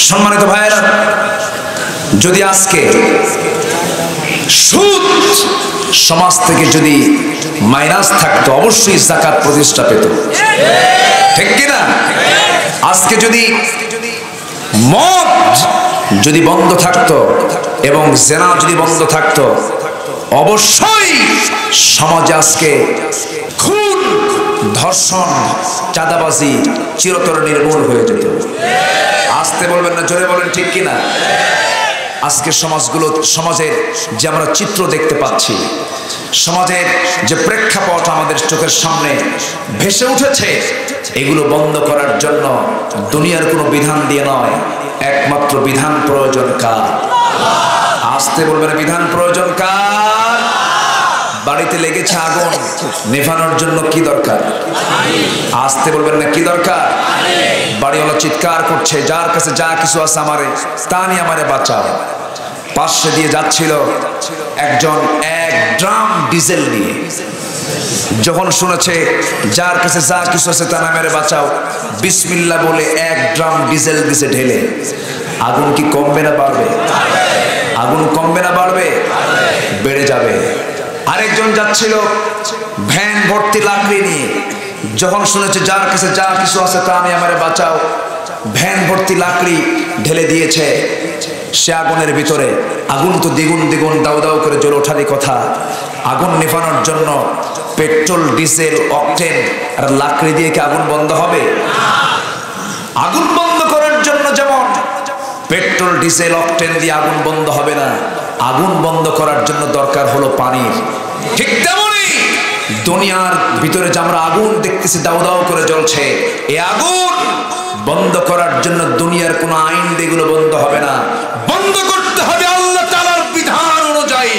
সম্মানিত ভাইয়েরা, যদি আজকে সুদ সমাজ থেকে যদি মাইনাস থাকতো, অবশ্যই যাকাত প্রতিষ্ঠা পেত, ঠিক কিনা? আজকে যদি মদ যদি বন্ধ থাকতো এবং জেনা যদি বন্ধ থাকতো, অবশ্যই সমাজে আজকে খুন, ধর্ষণ, চাঁদাবাজি চিরতরে নির্মূল হয়ে যেত। আসতে বলবেন না, জোরে বলেন, ঠিক কিনা? আজকে সমাজের যে আমরা চিত্র দেখতে পাচ্ছি, সমাজের যে প্রেক্ষাপট আমাদের চোখের সামনে ভেসে উঠেছে, এগুলো বন্ধ করার জন্য দুনিয়ার কোনো বিধান দিয়ে নয়, একমাত্র বিধান প্রয়োজন কার? আসতে বলবেন, বিধান প্রয়োজন কার? বাড়িতে লেগেছে আগুন, নেভানোর জন্য কি দরকার? আসতে বলবেন না, কি দরকার? বাড়িওয়ালা চিৎকার করছে, যার কাছে যা কিছু আছে আমারে তা নিয়ে আমারে বাঁচাও। পাশে দিয়ে যাচ্ছিল একজন 1 ড্রাম ডিজেল নিয়ে, যখন শুনেছে যার কাছে যা কিছু আছে তা আমারে বাঁচাও, বিসমিল্লাহ বলে 1 ড্রাম ডিজেল দিছে ঢেলে। আগুন কি কমবে না বাড়বে? আগুন কমবে না বাড়বে? বেড়ে যাবে। আরেকজন যাচ্ছিল ভ্যান ভর্তি লাকড়ি নিয়ে, যখন শুনেছে যার কাছে যা কিছু আছে তা আমি আমারে বাঁচাও, ভ্যান ভর্তি লাকড়ি ঢেলে দিয়েছে। সে আগুনের ভিতরে, আগুন তো দ্বিগুণ দ্বিগুণ দাউ দাউ করে জ্বলে ওঠারই কথা। আগুন নেভানোর জন্য পেট্রোল, ডিজেল, অকটেন আর লাকড়ি দিয়ে কি আগুন বন্ধ হবে? আগুন বন্ধ করার জন্য যেমন পেট্রোল, ডিজেল, অকটেন দিয়ে আগুন বন্ধ হবে না, আগুন বন্ধ করার জন্য দরকার হলো পানির। ঠিক তেমনি দুনিয়ার ভিতরে যে আমরা আগুন দেখতেছি দাউ দাউ করে জ্বলছে, এই আগুন বন্ধ করার জন্য দুনিয়ার কোনো আইন এগুলো বন্ধ হবে না, বন্ধ করতে হবে আল্লাহ তাআলার বিধান অনুযায়ী।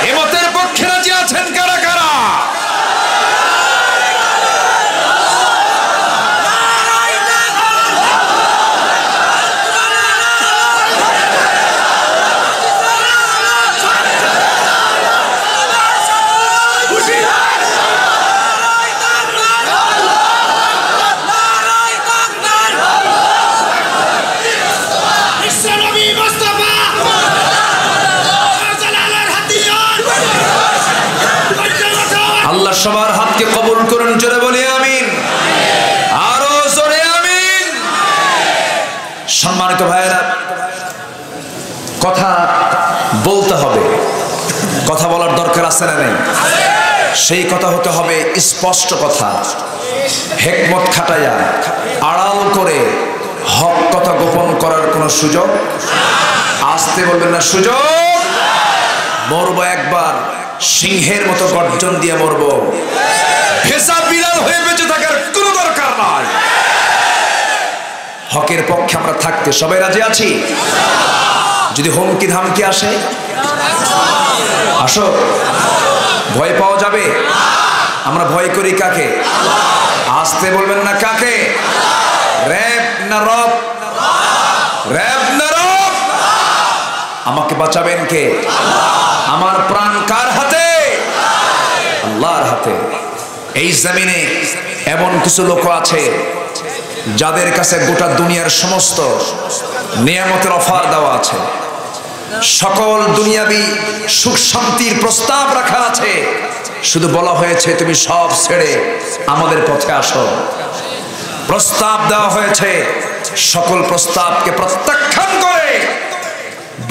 এ মতের পক্ষে রাজি আছেন কারা কারা? আল্লাহ সবার হাতকে কবুল করুন, জোরে বলি আমিন, আরো জোরে আমিন। সম্মানিত ভাইয়েরা, কথা বলতে হবে, কথা বলার দরকার আছে না নেই? সেই কথা হতে হবে স্পষ্ট কথা, হিকমত খাটাইয়া, আড়াল করে হক কথা গোপন করার কোনো সুযোগ। আসতে বলবেন না, সুযোগ। মরবো একবার, সিংহের মতো গর্জন দিয়ে মরবো, ভেসা বিড়াল হয়ে বেঁচে থাকার কোনো দরকার নাই। হকের পক্ষে আমরা থাকতে সবাই রাজি আছি। যদি হুমকি ধামকি আসে, আসো, ভয় পাওয়া যাবে? আমরা ভয় করি কাকে? আসতে বলবেন না, কাকে? র‍্যাব না রব? র‍্যাব না রব? আমাকে বাঁচাবেন কে? আমার প্রাণ কার হাতে? আল্লাহর হাতে। এই জমিনে এমন কিছু লোক আছে যাদের কাছে গোটা দুনিয়ার সমস্ত নিয়ামতের অফার দেওয়া আছে, সকল দুনিয়াবি সুখ শান্তির প্রস্তাব রাখা আছে, শুধু বলা হয়েছে তুমি সব ছেড়ে আমাদের পথে আসো। প্রস্তাব দেওয়া হয়েছে, সকল প্রস্তাবকে প্রত্যাখ্যান করে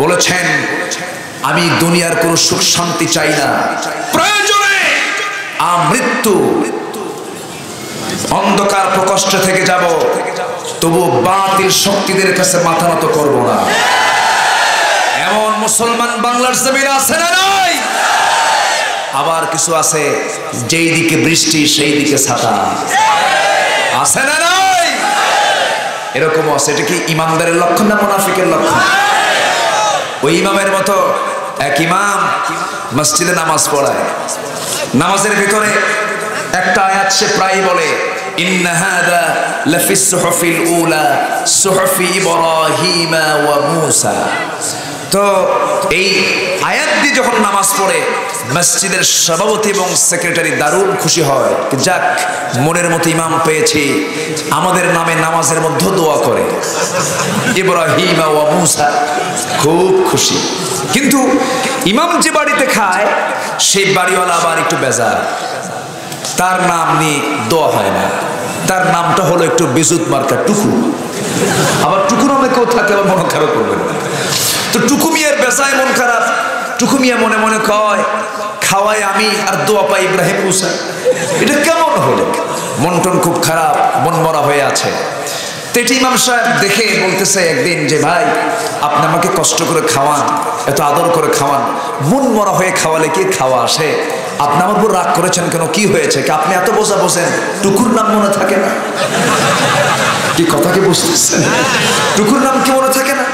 বলেছেন আমি দুনিয়ার কোনো সুখ শান্তি চাই না, প্রয়োজনে আমৃত্যু অন্ধকার প্রকোষ্ঠে থেকে যাব, তবু বাতিল শক্তিদের কাছে মাথা নত করব না। এমন মুসলমান বাংলার জমিনে আছে না নাই? আবার কিছু আছে যেই দিকে বৃষ্টি সেই দিকে ছাতা, আছে না নাই? এরকম আছে। এটা কি ইমানদারের লক্ষণ না মুনাফিকের লক্ষণ? ওই ইমামের মতো এক ইমাম মসজিদে নামাজ পড়ায়, নামাজের ভিতরে একটা আয়াত সে প্রায় বলে, ইন্না হাদা লাফিস সুহুফিল উলা সুহুফি ইব্রাহিম ওয়া মূসা। তো এই আয়াত দিয়ে যখন নামাজ পড়ে মসজিদের সভাপতি এবং সেক্রেটারি দারুণ খুশি হয়, যাক মনের মতো ইমাম পেয়েছি, আমাদের নামে নামাজের মধ্যে দোয়া করে। ইব্রাহিম ওয়া মুসা, খুব খুশি। কিন্তু ইমাম যে বাড়িতে খায় সেই বাড়িওয়ালা আবার একটু বেজার, তার নাম নিয়ে দোয়া হয় না, তার নামটা হলো একটু বিজুত মার্কা টুকু। আবার টুকু নামে কেউ থাকলে আবার মন খারাপ করবেন না। তো টুকু মিয়ার বেজায় মন খারাপ। টুকু মিয়া মনে মনে কয়, খাওয়াই আমি আর দোয়া পাই ইব্রাহিম মুসা, এটা কেমন হলো? মন টন খুব খারাপ, মন মরা হয়ে আছে। তো এটি ইমাম সাহেব দেখে বলতেছে একদিন যে ভাই আপনি আমাকে কষ্ট করে খাওয়ান, এত আদর করে খাওয়ান, মন মরা হয়ে খাওয়ালে কি খাওয়া আসে? আপনি আমার উপর রাগ করেছেন কেন? কি হয়েছে? কি আপনি এত বোঝা বোঝেন, টুকুর নাম মনে থাকে না? কি কথা কি বুঝতেছেন? টুকুর নাম কি মনে থাকে না?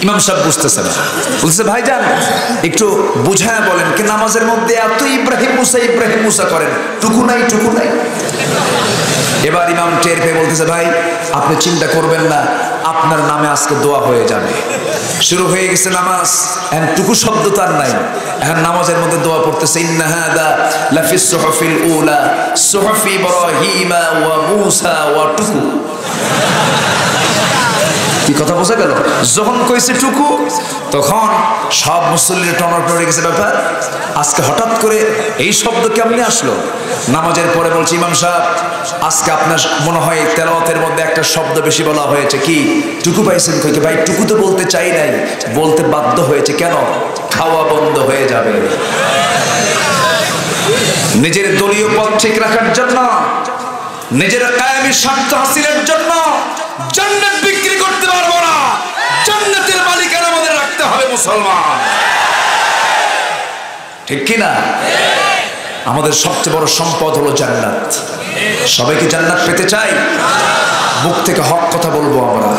ইমাম সাহেব বুঝতেছে না, বলছে ভাইজান একটু বুঝায় বলেন, কি নামাজের মধ্যে এত ইব্রাহিম মুসা করেন, টুকু নাই টুকু নাই। এবার ইমাম টের পেয়ে বলতেছে, ভাই আপনি চিন্তা করবেন না, আপনার নামে আজকে দোয়া হয়ে যাবে। শুরু হয়ে গেছে নামাজ, এখন টুকু শব্দ তার নাই, এখন নামাজের মধ্যে দোয়া পড়তেছে, ইন্না হাদা লাফিস সুহুফিল উলা সুহুফি ইব্রাহিম ওয়া মুসা ওয়া টুকু। কি কথা বোঝা গেল? যখন কইছে টুকু তখন সব মুসল্লিরা টনটনে গেছে, ব্যাপার আজকে হঠাৎ করে এই শব্দ কেমনে আসলো? নামাজের পরে বলছে, ইমাম সাহেব আজকে আপনার মনে হয় তেলাওয়াতের মধ্যে একটা শব্দ বেশি বলা হয়েছে, কি টুকু পাইছেন? কই ভাই টুকু তো বলতে চাই নাই, বলতে বাধ্য হয়েছে। কেন? খাওয়া বন্ধ হয়ে যাবে। নিজের দলীয় পদ ঠিক রাখার জন্য, নিজের কায়েমি স্বার্থ হাসিলের জন্য জান্নাত বিক্রি করতে পারবো না, জান্নাতের মালিকানা আমাদের রাখতে হবে মুসলমান, ঠিক কি না? আমাদের সবচেয়ে বড় সম্পদ হলো জান্নাত। সবাইকে জান্নাত পেতে চাই, মুখ থেকে হক কথা বলবো আমরা,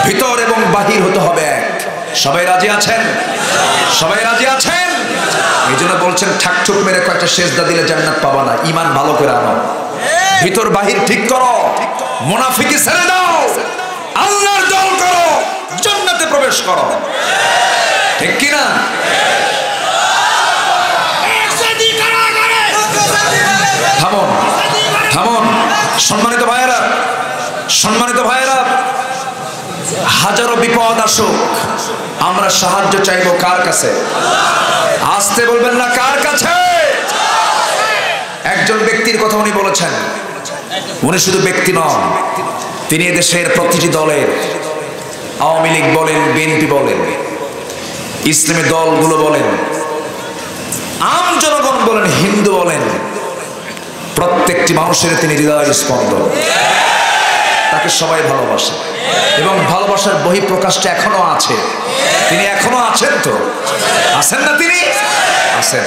ভিতর এবং বাহির হতে হবে এক। সবাই রাজি আছেন? সবাই রাজি আছেন? এই জন্য বলছেন ঠাকঠুক মেরে কয়েকটা সেজদা দিলে জান্নাত পাবা না, ঈমান ভালো করে আনো, ভিতর বাহির ঠিক করো, মুনাফিকি ছেড়ে দাও, আল্লাহর দল করো, জান্নাতে প্রবেশ করো, ঠিক কি না? থামুন থামুন, সম্মানিত ভাইয়েরা, সম্মানিত ভাইয়েরা, হাজারো বিপদ আসুক, আমরা সাহায্য চাইবো কার কাছে? আসতে বলবেন না, কার কাছে? একজন ব্যক্তির কথা উনি বলেছেন, উনি শুধু ব্যক্তি নন, তিনি এদেশের প্রতিটি দলের, আওয়ামী লীগ বলেন, বিএনপি বলেন, ইসলামী দলগুলো বলেন, আম জনগণ বলেন, হিন্দু বলেন, প্রত্যেকটি মানুষের তিনি হৃদয়ের স্পন্দন। তাকে সবাই ভালোবাসে এবং ভালোবাসার বহিঃপ্রকাশটা এখনো আছে। তিনি এখনো আছেন, তো আছেন না? তিনি আছেন।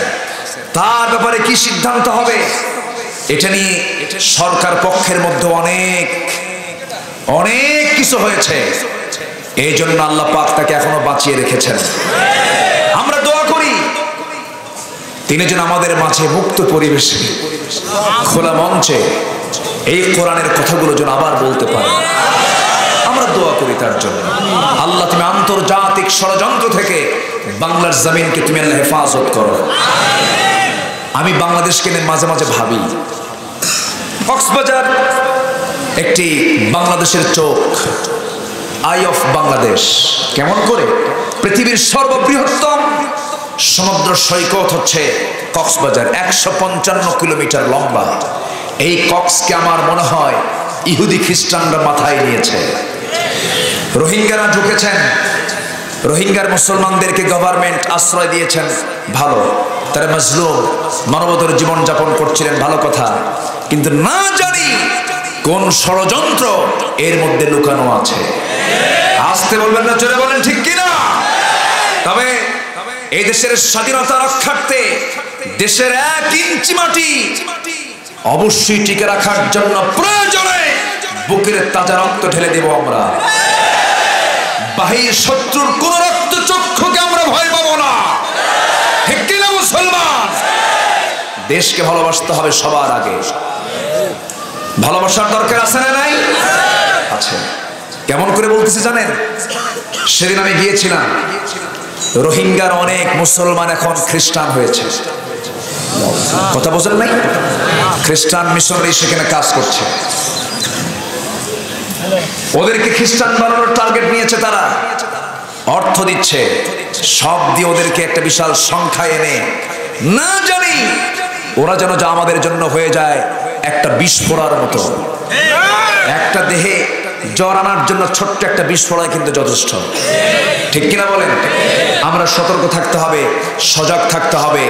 তার ব্যাপারে কি সিদ্ধান্ত হবে এটা নিয়ে সরকার পক্ষের মধ্যে অনেক অনেক কিছু হয়েছে। এই জন্য আল্লাহ পাক তাকে এখনো বাঁচিয়ে রেখেছেন। আমরা দোয়া করি তিনি যেন আমাদের মাঝে মুক্ত পরিবেশে, খোলা মঞ্চে এই কোরআনের কথাগুলো যেন আবার বলতে পারে। আমরা দোয়া করি তার জন্য। আল্লাহ তুমি আন্তর্জাতিক ষড়যন্ত্র থেকে বাংলার জমিনকে তুমি আল্লাহ হেফাজত করো। আমি বাংলাদেশকে নিয়ে মাঝে মাঝে ভাবি, কক্সবাজার একটি বাংলাদেশের চোখ, আই অফ বাংলাদেশ। কেমন করে? পৃথিবীর সর্ববৃহত্তম সমুদ্র সৈকত হচ্ছে কক্সবাজার, 155 কিলোমিটার লম্বা। এই কক্সকে আমার মনে হয় ইহুদি খ্রিস্টানরা মাথায় নিয়েছে। রোহিঙ্গারা ঢুকেছেন, রোহিঙ্গার মুসলমানদেরকে গভর্নমেন্ট আশ্রয় দিয়েছেন, ভালো, তারা মাজলুম মানবতার জীবন যাপন করছিলেন, ভালো কথা। কিন্তু না জানি কোন ষড়যন্ত্র এর মধ্যে লুকানো আছে। আসতে বলবেন না, জোরে বলেন, ঠিক কিনা? তবে এই দেশের স্বাধীনতা রক্ষার্থে দেশের 1 ইঞ্চি মাটি অবশ্যই টিকে রাখার জন্য প্রয়োজনে বুকের তাজা রক্ত ঢেলে দেব আমরা। বাহির শত্রুর কোন রক্ত চক্ষুকে আমরা ভয় পাবো না, ঠিক কিনা মুসলমান? দেশকে ভালোবাসতে হবে সবার আগে। ভালোবাসার দরকার আছে না নাই? আছে। কেমন করে বলতেছি জানেন? সেদিন আমি গিয়েছিলাম, রোহিঙ্গার অনেক মুসলমান এখন খ্রিস্টান হয়েছে। কথা বোঝেন নাই? খ্রিস্টান মিশনারি সেখানে কাজ করছে, ওদেরকে খ্রিস্টান বানানোর টার্গেট নিয়েছে, তারা অর্থ দিচ্ছে, সব দিয়ে ওদেরকে একটা বিশাল সংখ্যা এনে না জানি ওরা যেন যা আমাদের জন্য হয়ে যায় একটা বিস্ফোরার মতো। একটা দেহে জ্বর আনার জন্য ছোট্ট একটা বিস্ফোরণ কিন্তু যথেষ্ট, ঠিক কিনা বলেন? আমরা সতর্ক থাকতে হবে, সজাগ থাকতে হবে।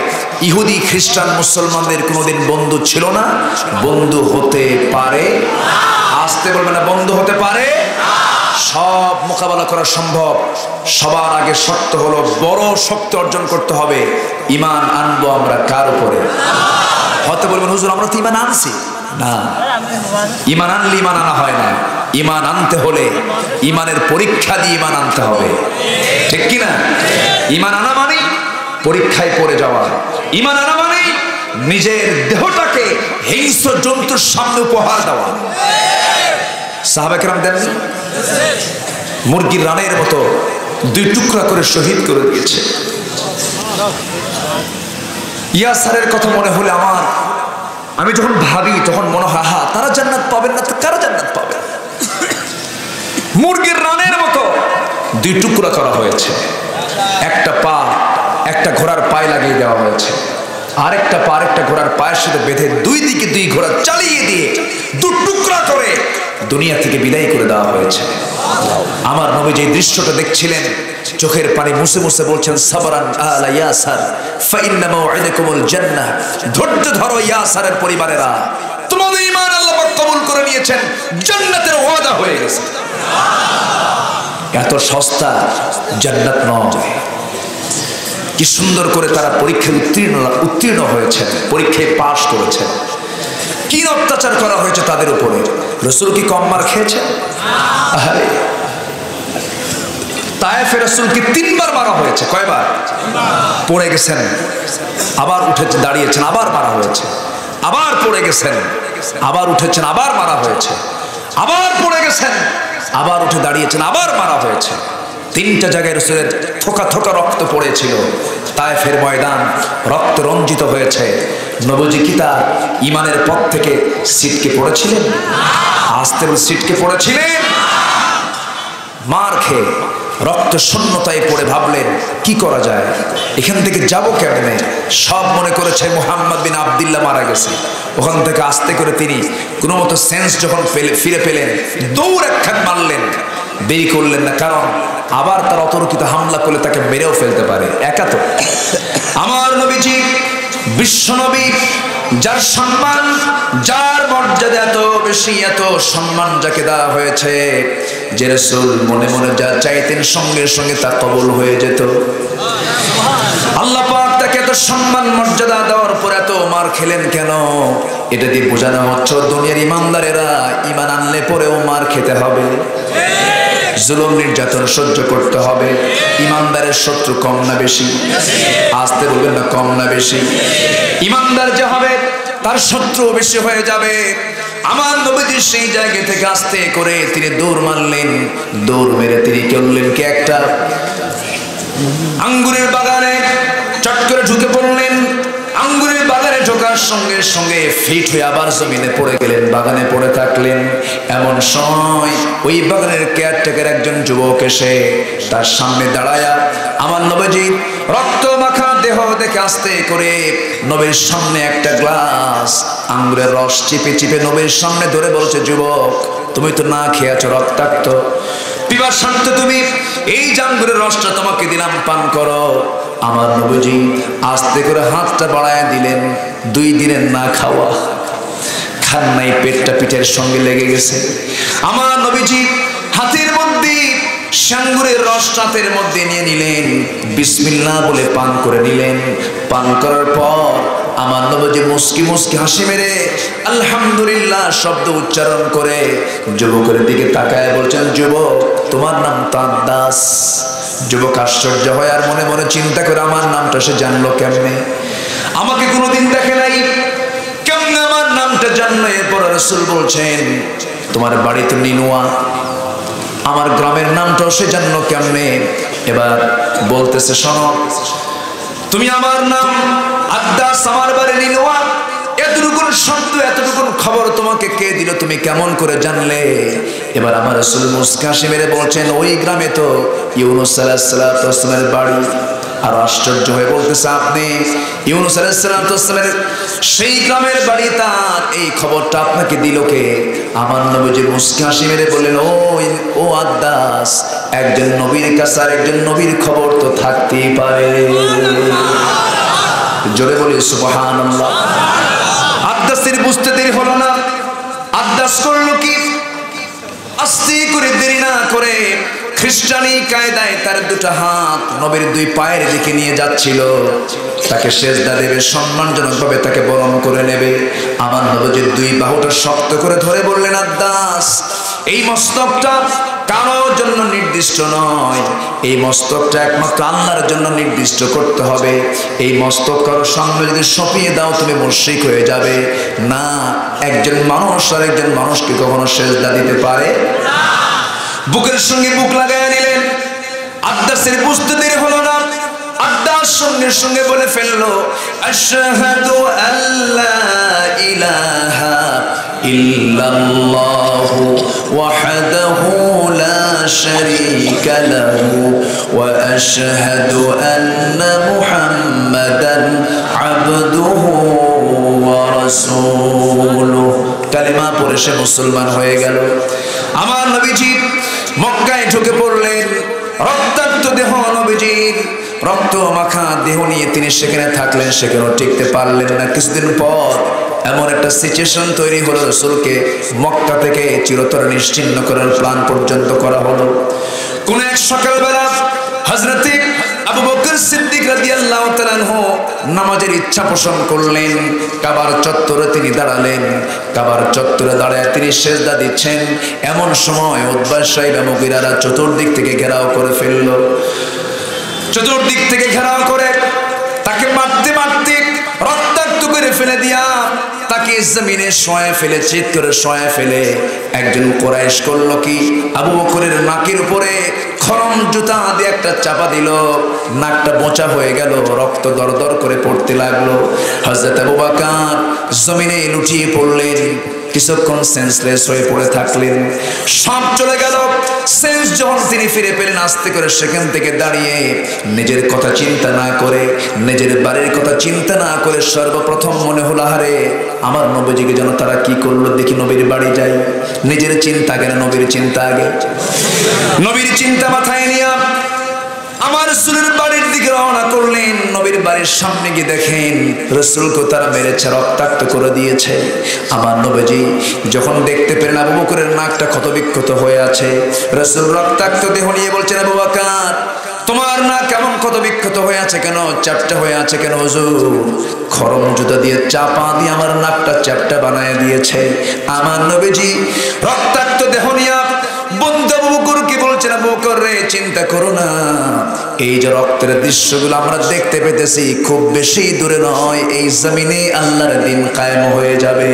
ইহুদি খ্রিস্টান মুসলমানদের কোনোদিন বন্ধু ছিল না, বন্ধু হতে পারে। আসতে বলবে না, বন্ধু হতে পারে। সব মোকাবেলা করা সম্ভব। সবার আগে শর্ত হলো বড় শক্তি অর্জন করতে হবে। ঈমান আনবো আমরা কার উপরে? হতে বলবেন হুজুর আমরা তো ঈমান আনছি না, ঈমান আনলে ঈমান আনা হয় না। ঈমান আনতে হলে ঈমানের পরীক্ষা দিয়ে ঈমান আনতে হবে, ঠিক কিনা? ঈমান আনা মানে পরীক্ষায় পড়ে যাওয়া। ঈমান আনা মানে নিজের দেহটাকে হিংস্র জন্তুর সামনে উপহার দেওয়া। সাহাবা কেরাম দেন, মুরগির রানের মতো 2 টুকরা করে শহীদ করে দিয়েছে। ইয়াসারের কথা মনে হলে আমি যখন ভাবি তখন মনে হয় হা তারা জান্নাত পাবেন না তো কারা জান্নাত পাবে? মুরগির রানের মতো 2 টুকরা করা হয়েছে। একটা পা একটা ঘোড়ার পায়ে লাগিয়ে দেওয়া হয়েছে, আরেকটা পা আরেকটা ঘোড়ার পায়ের সাথে বেঁধে 2 দিকে 2 ঘোড়া চালিয়ে দিয়ে 2 টুকরা করে দুনিয়া থেকে বিদায় করে দেওয়া হয়েছে। আমার নবী যে দৃশ্যটা দেখছিলেন চোখের পানি মুছে মুছে বলছেন, সাবরান আলা ইয়াসার ফাইন্না মাউইদাকুমুল জান্নাহ। ধৈর্য ধরো ইয়াসারের পরিবারেরা, তোমাদের ঈমান আল্লাহ পাক কবুল করে নিয়েছেন, জান্নাতের ওয়াদা হয়ে গেছে। এত সস্তা জান্নাত নয়। কি সুন্দর করে তারা পরীক্ষায় উত্তীর্ণ হয়েছে, পরীক্ষায় পাশ করেছে। কি অত্যাচার করা হয়েছে তাদের উপরে। রাসূল কি কম মার খেয়েছে? আরে তায়েফে রাসূলকে 3 বার মারা হয়েছে। কয়বার? পড়ে গেছেন, আবার উঠেছে, দাঁড়িয়েছেন, আবার মারা হয়েছে, আবার পড়ে গেছেন, আবার উঠেছেন, আবার মারা হয়েছে, আবার পড়ে গেছেন, আবার উঠে দাঁড়িয়েছেন, আবার মারা হয়েছে। 3টা জায়গায় রাসূলের থোকা থোকা রক্ত পড়েছিল। তায়েফের ময়দান রক্ত রঞ্জিত হয়েছে। নবীজি কি তার ঈমানের পথ থেকে ছিটকে পড়েছিলেন? আস্তে ছিটকে পড়েছিলেন? মার খেয়ে রক্ত শূন্যতায় পড়ে ভাবলেন কি করা যায়, এখান থেকে যাব কেমনে? সব মনে করেছে মুহাম্মদ বিন আব্দুল্লাহ মারা গেছে। ওখান থেকে আস্তে করে তিনি কোনো মতো সেন্স যখন ফিরে পেলেন, দৌড় একখান মারলেন, দেরি করলেন না, কারণ আবার তার অতর্কিত হামলা করলে তাকে মেরেও ফেলতে পারে। একা তো আমার নবীজি বিশ্বনবী, যার সম্মান, যার মর্যাদা এত বেশি, এত সম্মান যাকে দেওয়া হয়েছে, যে রাসূল মনে মনে যা চাইতেন সঙ্গে সঙ্গে তা কবুল হয়ে যেত। আল্লাহ পাক তাকে এত সম্মান মর্যাদা দেওয়ার পর এত মার খেলেন কেন? এটা দিয়ে বোঝানো হচ্ছে দুনিয়ার ইমানদারেরা ঈমান আনলে পরেও মার খেতে হবে, জুলুম নির্যাতন সহ্য করতে হবে। ইমানদারের শত্রু কম না বেশি? আসতে বলবেন না, কম না বেশি? ইমানদার যে হবে তার শত্রু বেশি হয়ে যাবে। আমার নবীজি সেই জায়গা থেকে আস্তে করে তিনি দৌড় মারলেন। দৌড় মেরে তিনি করলেন কি, একটা আঙ্গুরের বাগানে চট করে ঢুকে পড়লেন। আঙ্গুরের বাগানে ঢোকার সঙ্গে সঙ্গে ফিট হয়ে আবার জমিনে পড়ে গেলেন, বাগানে পড়ে থাকলেন। এমন সময় ওই বাগানের কেয়ারটেকার একজন যুবক এসে তার সামনে দাঁড়ায়া আমার নবীজি রক্ত মাখা দেহ দেখে আস্তে করে নবীর সামনে একটা গ্লাস আঙ্গুরের রস চিপে চিপে নবীর সামনে ধরে বলছে, যুবক তুমি তো না খেয়ে আছো, রক্তাক্ত, পিপাসার্ত তুমি, এই আঙ্গুরের রসটা তোমাকে দিলাম, পান করো। আমার নবীজি আস্তে করে হাতটা বাড়ায় দিলেন। 2 দিনের না খাওয়া, খান নাই, পেটটা পিঠের সঙ্গে লেগে গেছে। আমার নবীজি হাতের মধ্যে আঙ্গুরের রস হাতের মধ্যে নিয়ে নিলেন, বিসমিল্লাহ বলে পান করে নিলেন। পান করার পর আমার নবীজি মুস্কি মুস্কি হাসি মেরে আলহামদুলিল্লাহ শব্দ উচ্চারণ করে যুবকের দিকে তাকায় বলছেন, যুবক তোমার নাম তাদাস। যুবক আশ্চর্য হয় আর মনে মনে চিন্তা করে, আমার নামটা সে জানলো কেমনে? আমাকে কোনোদিন দেখে নাই, কেমনে আমার নামটা জানলো? এরপর রাসূল বলছেন, তোমার বাড়ি তো নিনুয়া, আমার গ্রামের নামটাও সে জানলো কেমনে। এবার বলতেছে, শোনো, তুমি আমার নাম আদ্দাস, আমার বাড়ি লিলুয়া, এতটুকুন শব্দ এতটুকুন খবর তোমাকে কে দিল, তুমি কেমন করে জানলে? এবার আমার রাসূল মুস্কি হাসি মেরে বলছেন, ওই গ্রামে তো ইউনূস আলাইহিস সালাতু ওয়াস সালামের বাড়ি। আর আশ্চর্য হয়ে বলতেছে, আপনি ইউনূস আলাইহিস সালাতু ওয়াস সালামের সেই গ্রামের বাড়ি, তার এই খবরটা আপনাকে দিল কে? আমার নবীজি মুস্কি হাসি মেরে বললেন, ও আদ্দাস, একজন নবীর কাছে আর একজন নবীর খবর তো থাকতেই পারে। জোরে বলি সুবহানাল্লাহ। আদ্দাসের বুঝতে দেরি হলো না। আদ্দাস করলো কি, আস্তে করে দেরি না করে খ্রিস্টানি কায়দায় তার দুটো হাত নবীর দুই পায়ের দিকে নিয়ে যাচ্ছিল। তাকে সেজদা দেবে, সম্মানজনকভাবে তাকে বরণ করে নেবে। আমার নবীর দুই বাহুটা শক্ত করে ধরে বললেন, আদ্দাস, এই মস্তকটা কারোর জন্য নির্দিষ্ট নয়, এই মস্তকটা একমাত্র আল্লাহর জন্য নির্দিষ্ট করতে হবে। এই মস্তক কারোর সামনে যদি সঁপিয়ে দাও তুমি মুশরিক হয়ে যাবে। না, একজন মানুষ আর একজন মানুষকে কখনো সেজদা দিতে পারে না। বুকের সঙ্গে বুক লাগায় নিলেন। আদ্দাসের বুঝতে দেরি হলো না। আদ্দাস সঙ্গে সঙ্গে বলে ফেললো, আশহাদু আল্লা ইলাহা ইল্লাল্লাহু ওয়াহদাহু লা শারীকা লাহু ওয়া আশহাদু আন্না মুহাম্মাদান আবদুহু ওয়া রাসূলুহু। কালিমা পড়ে সে মুসলমান হয়ে গেল। আমার নবীজি মক্কায় ঢুকে পড়লেন। রক্তাক্ত দেহ নবীজির, রক্ত মাখা দেহ নিয়ে তিনি সেখানে থাকলেন, সেখানেও টিকতে পারলেন না। কিছুদিন পর এমন একটা সিচুয়েশন তৈরি হলো, রাসূলকে মক্কা থেকে চিরতরে নিশ্চিহ্ন করার প্ল্যান পর্যন্ত করা হলো। কোন এক সকালবেলা হযরত আবু বকর সিদ্দিক রাদিয়াল্লাহু তাআলা আনহু নামাজের ইচ্ছা পোষণ করলেন। কাবার চত্বরে তিনি দাঁড়ালেন। কাবার চত্বরে দাঁড়ায় তিনি সেজদা দিচ্ছেন। এমন সময় উতবা সাইবা মুগিরারা চতুর্দিক থেকে ঘেরাও করে ফেললো। চতুর্দিক থেকে ঘেরাও করে তাকে মারতে মারতে রক্তাক্ত করে ফেলে দিয়া তাকে জমিনে শোয়া ফেলে, চিৎ করে শোয়া ফেলে একজন কুরাইশ করলো কি, আবু বকরের নাকের উপরে খরম জুতা দিয়ে একটা চাপা দিল। নাকটা বোঁচা হয়ে গেল, রক্ত দরদর করে পড়তে লাগলো। হযরত আবু বকর জমিনে লুটিয়ে পড়লেন। কিছুক্ষণ সেন্সলেস হয়ে পড়ে থাকলেন। সব চলে গেল। সেন্স যখন তিনি ফিরে পেলেন, আস্তে করে সেখান থেকে দাঁড়িয়ে নিজের কথা চিন্তা না করে, নিজের বাড়ির কথা চিন্তা না করে সর্বপ্রথম মনে হলো, আরে আমার নবীজিকে যেন তারা কি করলো, দেখি নবীর বাড়ি যাই। নিজের চিন্তা আগে না নবীর চিন্তা আগে? নবীর চিন্তা মাথায় নিয়ে আমার রাসূলের বাড়ির দিকে রওনা করলেন। নবীর বাড়ির সামনে গিয়ে দেখেন রাসূলকে তারা মেরেছে, রক্তাক্ত করে দিয়েছে। আমার নবীজি যখন দেখতে পেলেন আবু বকরের নাকটা ক্ষতবিক্ষত হয়ে আছে, রাসূল রক্তাক্ত দেহ নিয়ে বলছেন, আবু বকর, তোমার নাক কেমন ক্ষতবিক্ষত হয়ে আছে কেন, চ্যাপ্টা হয়ে আছে কেন? হুজুর, খরম জুতা দিয়ে চাপা দিয়ে আমার নাকটা চ্যাপ্টা বানায় দিয়েছে। আমার নবীজি রক্তাক্ত দেহ নিয়ে বন্ধু আবু বকরকে বলছেন, আবু বকর রে, চিন্তা করো না, এই যে রক্তের দৃশ্যগুলো আমরা দেখতে পেতেছি খুব বেশি দূরে নয়, এই জমিনে আল্লাহর দিন কায়েম হয়ে যাবে।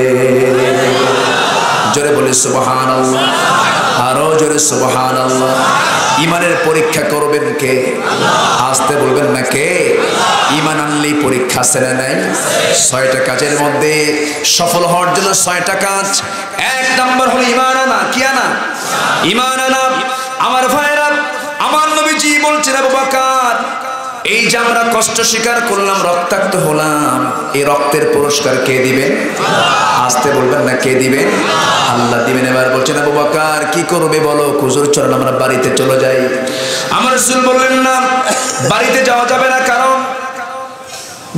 জোরে বলি সুবহানাল্লাহ, আরো জোরে সুবহানাল্লাহ। ইমানের পরীক্ষা করবেন কে? আসতে বলবেন না কে? ইমান আনলেই পরীক্ষা সেরে নেয়। ৬টা কাজের মধ্যে সফল হওয়ার জন্য ৬টা কাজ। ১ নাম্বার হলো ইমান আনা। কি আনা? ইমান আনা। আমার ভাইরা, আমার নবীজি বলছেন, আবু বকর, এই যে আমরা কষ্ট স্বীকার করলাম, রক্তাক্ত হলাম, এই রক্তের পুরস্কার কে দিবেন? আসতে বলবেন না কে দিবেন? আল্লাহ দিবেন। এবার বলছেন, আবু বকর কি করবে বলো? হুজুর চলেন আমরা বাড়িতে চলে যাই। আমার রাসূল বললেন, না, বাড়িতে যাওয়া যাবে না, কারণ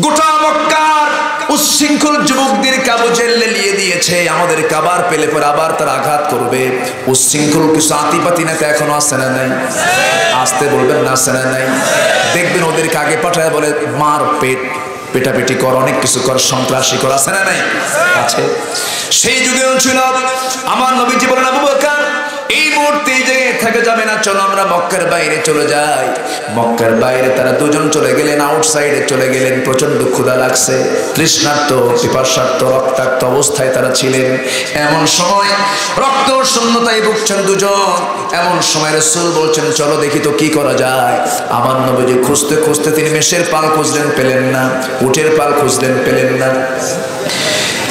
গোটা মক্কার উচ্ছৃঙ্খল যুবকদেরকে আবু জেহেল লেলিয়ে দিয়েছে। আমাদের কাবার পেলে পরে আবার তারা আঘাত করবে। উচ্ছৃঙ্খল কিছু আতিপাতি নেতা এখনো আসে না নাই? আসতে বলবেন না, আসে না নাই? দেখবেন ওদেরকে আগে পাঠায় বলে মার, পেট পেটাপিটি কর, অনেক কিছু কর, সন্ত্রাসী কর, আছে না নাই? আছে। সেই যুগেও ছিল। আমার নবীজি বলেন, আবু বকর এই মুহূর্তে এই জায়গায় থাকা যাবে না, চলো আমরা মক্কার বাইরে চলে যাই। মক্কার বাইরে তারা দুজন চলে গেলেন, আউটসাইডে চলে গেলেন। প্রচন্ড ক্ষুধা লাগছে, তৃষ্ণার্ত, পিপাসার্ত, রক্তাক্ত অবস্থায় তারা ছিলেন। এমন সময় রক্ত শূন্যতায় ভুগছেন দুজন। এমন সময় রাসূল বলছেন, চলো দেখি তো কি করা যায়। আমার নবীজি খুঁজতে খুঁজতে তিনি মেষের পাল খুঁজলেন, পেলেন না। উটের পাল খুঁজলেন, পেলেন না।